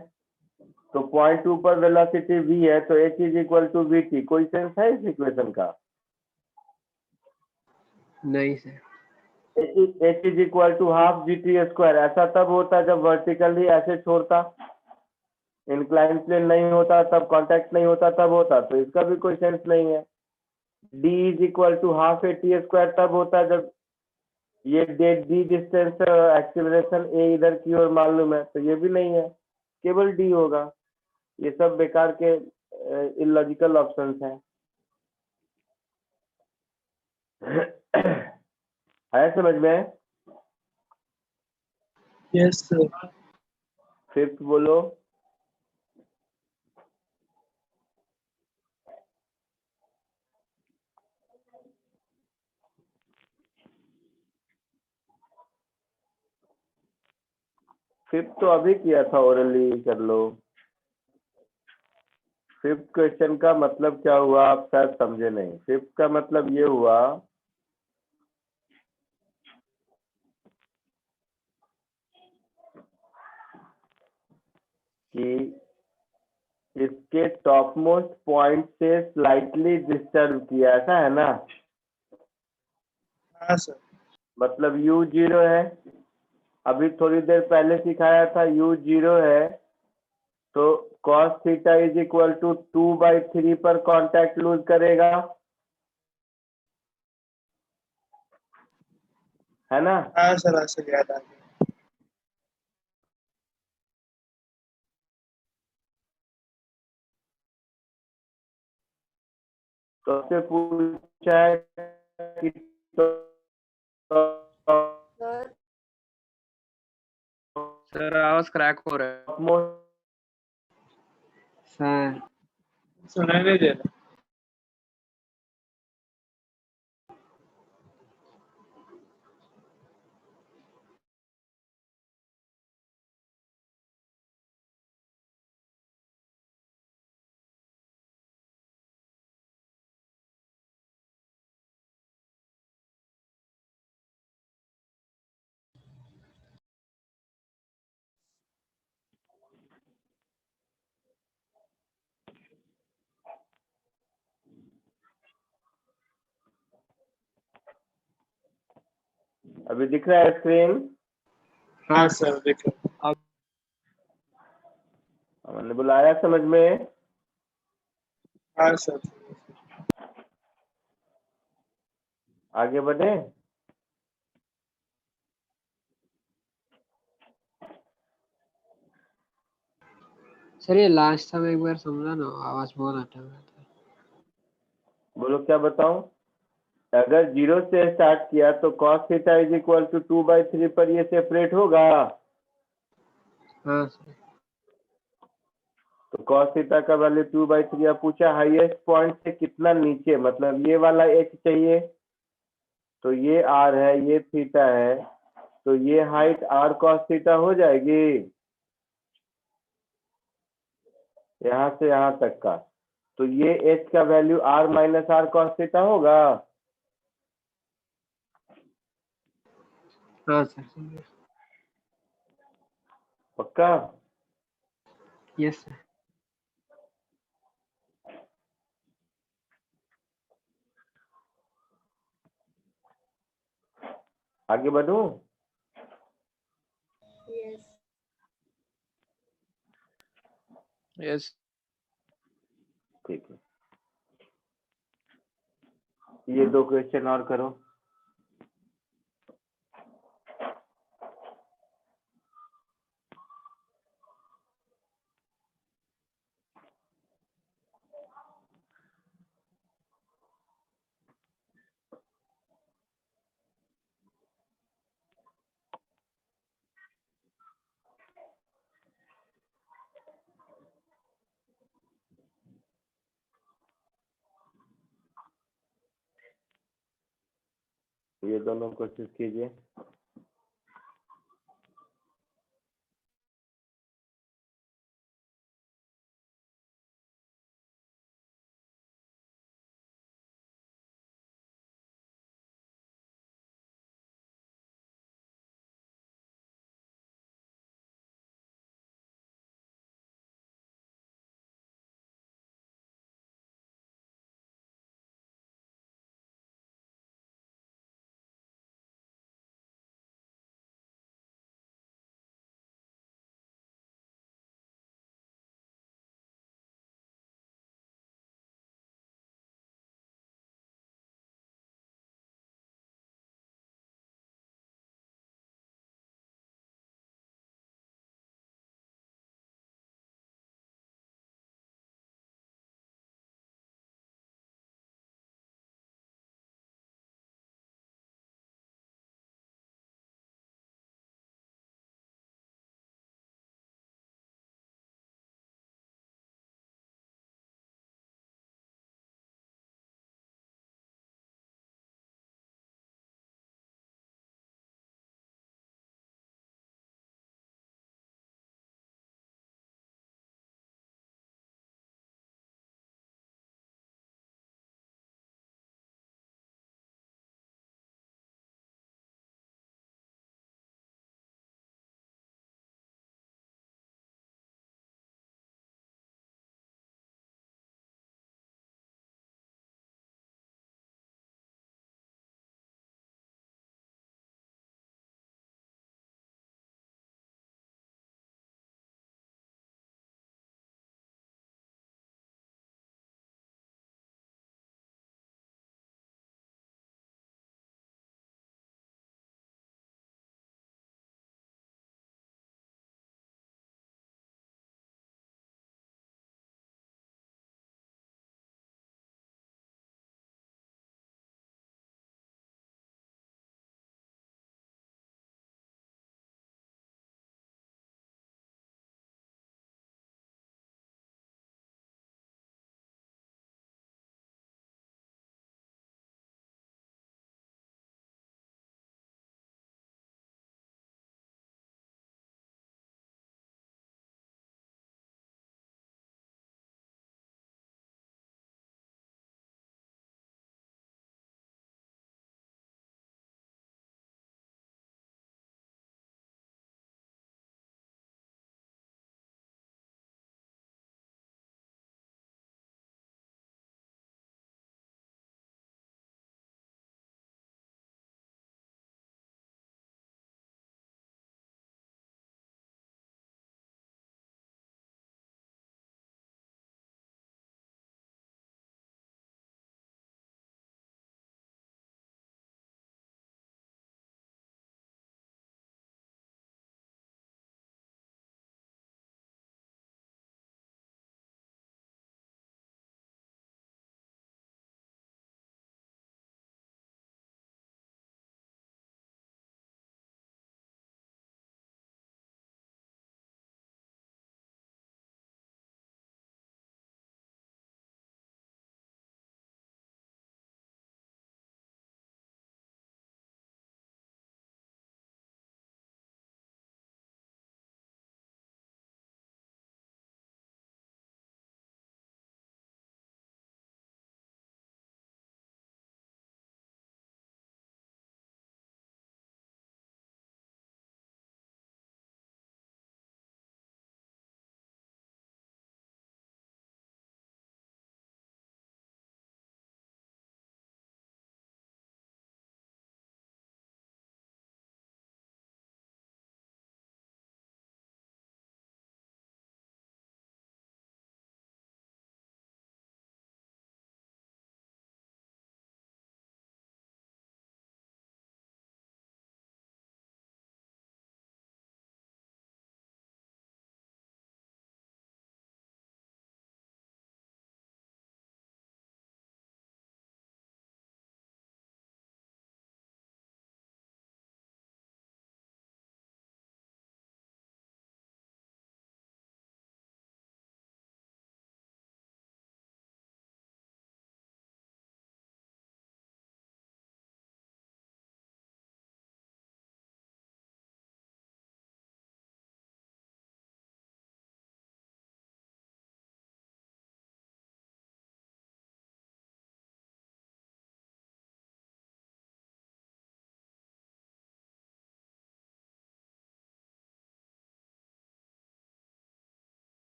तो 0.2 पर वेलोसिटी v है, तो h is equal to vt। कोई सेंस है इस इक्वेशन का? नहीं sir. h is equal to half gt²। ऐसा तब होता जब वर्टिकली ऐसे छोड़ता, इंक्लाइन प्लेन नहीं होता, तब कांटेक्ट नहीं होता, तब होता। तो इसका भी कोई सेंस नहीं है। d is equal to half at² तब होता है जब ये डी डिस्टेंस एक्सीलरेशन a इधर की ओर मालूम है, तो ये भी नहीं है, केवल d होगा। ये सब बेकार के इलॉजिकल ऑप्शंस हैं। है समझ में? Yes sir. फिफ्थ बोलो। फिफ्थ तो अभी किया था, ओरली कर लो। फिफ्थ क्वेश्चन का मतलब क्या हुआ आप शायद समझे नहीं। फिफ्थ का मतलब ये हुआ कि इसके टॉप मोस्ट पॉइंट से स्लाइटली डिस्टर्ब किया, ऐसा है ना? हाँ सर। मतलब u0 है, अभी थोड़ी देर पहले सिखाया था, u0 है, तो cos theta is equal to 2/3 पर कांटेक्ट लूज करेगा, है ना? हाँ सर याद आ गया। तो उससे पूछा है कि सर सर आवाज क्रैक हो रहा है। मोस्ट सर सुनाई नहीं दे रहा। अभी दिख रहा है स्क्रीन? हाँ सर देखो अब मैंने बुलाया समझ में? हाँ सर आगे बढ़े? सर ये लास्ट टाइम एक बार समझा ना, आवाज बहुत हटा हुआ था। बोलो क्या बताऊं? अगर 0 से स्टार्ट किया तो cos theta is equal to 2/3 पर ये सेपरेट होगा। हाँ सर। तो cos थीटा का वैल्यू 2/3 अब पूछा हाईएस्ट पॉइंट से कितना नीचे, मतलब ये वाला h चाहिए, तो ये r है, ये थीटा है, तो ये हाइट r cos थीटा हो जाएगी यहाँ से यहाँ तक का। तो ये h का value r minus r cos theta होगा। हाँ सर समझा। पक्का? Yes sir. आगे बढ़ूं? यस। यस ठीक है, ये 2 क्वेश्चन और करो। ये दोनों कोशिश कीजिए।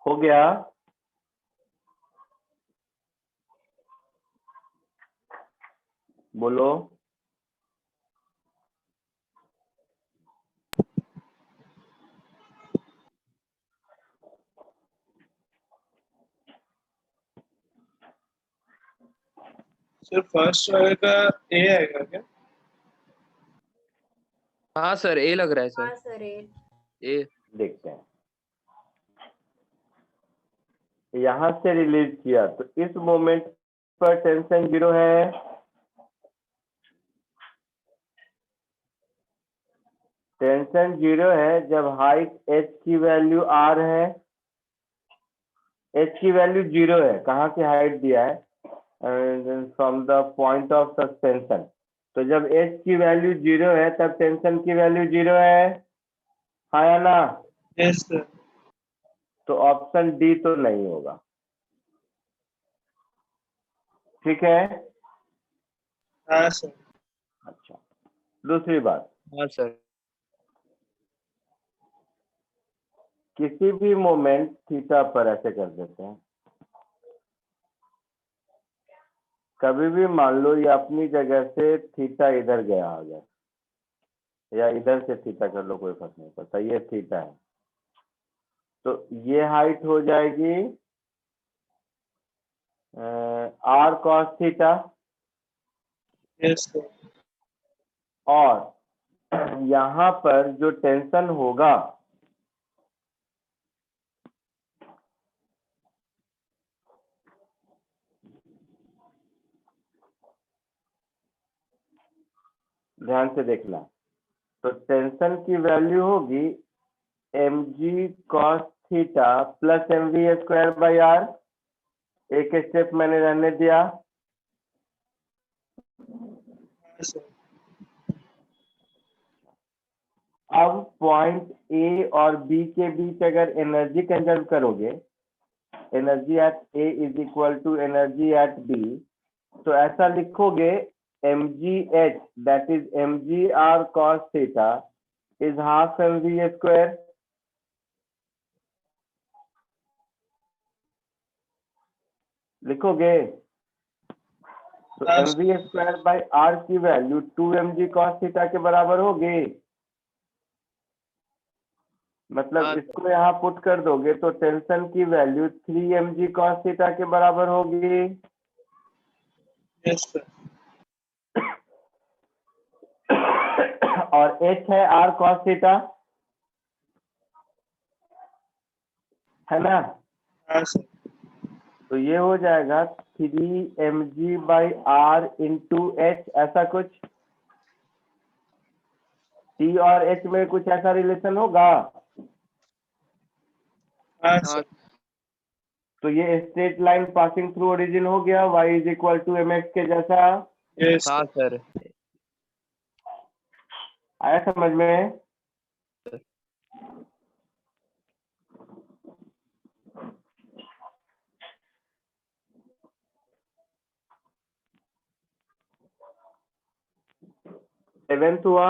हो गया? बोलो। सर फर्स्ट वाले का ए आएगा क्या? हाँ सर, ए लग रहा है हाँ सर। सर ए देखते हैं, यहां से रिलीज किया तो इस मोमेंट पर टेंशन 0 है। टेंशन 0 है जब हाइट h की वैल्यू r है। h की वैल्यू 0 है, कहाँ की हाइट दिया है? From the point of suspension. तो जब h की वैल्यू 0 है तब टेंशन की वैल्यू 0 है, हाँ या ना? Yes sir. तो ऑप्शन डी तो नहीं होगा। ठीक है। हाँ सर। अच्छा, दूसरी बात, हाँ सर। किसी भी मोमेंट थीटा पर ऐसे कर देते हैं। कभी भी मान लो ये अपनी जगह से थीटा इधर गया आ गया, या इधर से थीटा कर लो, कोई फर्क नहीं पड़ता, ये थीटा है। तो ये हाइट हो जाएगी r cos theta, yes sir. और यहाँ पर जो टेंशन होगा ध्यान से देखना, तो टेंशन की वैल्यू होगी mg cos theta plus mv square by r। एक स्टेप मैंने रहने दिया। हाँ सर। अब पॉइंट ए और बी के बीच अगर एनर्जी कंजर्व करोगे, energy at A is equal to energy at B, तो ऐसा लिखोगे mgh that is mgr cos theta is half mv square. लिखोगे तो हाँ mv स्क्वायर बाई r की वैल्यू 2mg cos थीटा के बराबर होगी। मतलब हाँ इसको यहाँ पुट कर दोगे तो टेंशन की वैल्यू 3mg cos थीटा के बराबर होगी। Yes sir. और h है r cos थीटा, है ना? हाँ सर। तो ये हो जाएगा 3mg by r into h, ऐसा कुछ। t और h में कुछ ऐसा रिलेशन होगा। हाँ हाँ सर। तो ये straight line passing through origin हो गया, y is equal to mx के जैसा। यस हाँ सर। सर। आया समझ में? सेवेंथ हुआ।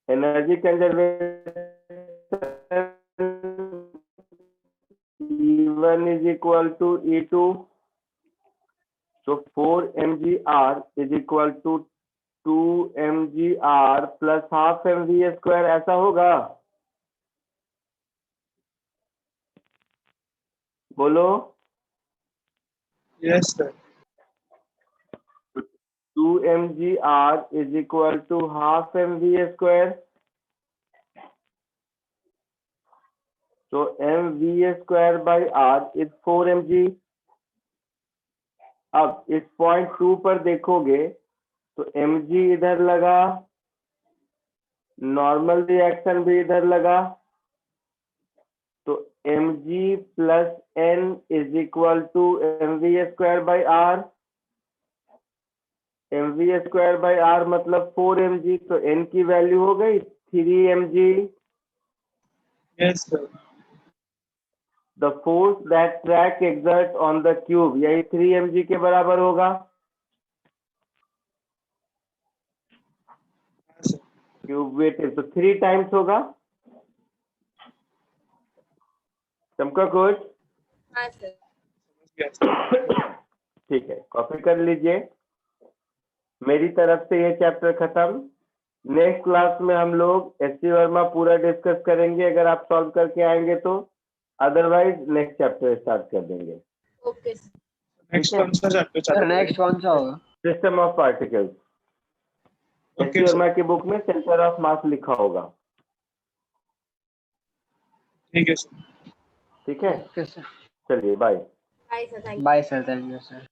Energy conservation E1 is equal to E2, so 4mgr is equal to 2mgr plus half mv square, ऐसा होगा? बोलो। Yes sir. 2mgr is equal to half mv square, so mv square by r is 4mg। अब इस point 2 पर देखोगे तो mg इधर लगा, नॉर्मल रिएक्शन भी इधर लगा, तो mg plus n is equal to mv square by r। mv square by r मतलब 4mg, तो n की वैल्यू हो गई 3mg। Yes sir. The force that track exert on the cube, यही 3mg के बराबर होगा। क्यूबेटिव तो 3 टाइम्स होगा। चमका कुछ? हाँ सर। ठीक है, कॉपी कर लीजिए। मेरी तरफ से ये चैप्टर खत्म। नेक्स्ट क्लास में हम लोग एससी वर्मा पूरा डिस्कस करेंगे अगर आप सॉल्व करके आएंगे तो, अदरवाइज नेक्स्ट चैप्टर स्टार्ट कर देंगे। Okay sir. नेक्स्ट कौन सा चैप्टर सर चालू नेक्स्ट कौन सा होगा? System of particles. SC okay Verma की बुक में सेंटर ऑफ मास लिखा होगा। ठीक है सर। ठीक है, ओके सर। चलिए bye. Bye sir, thank you. Bye sir, thank you sir.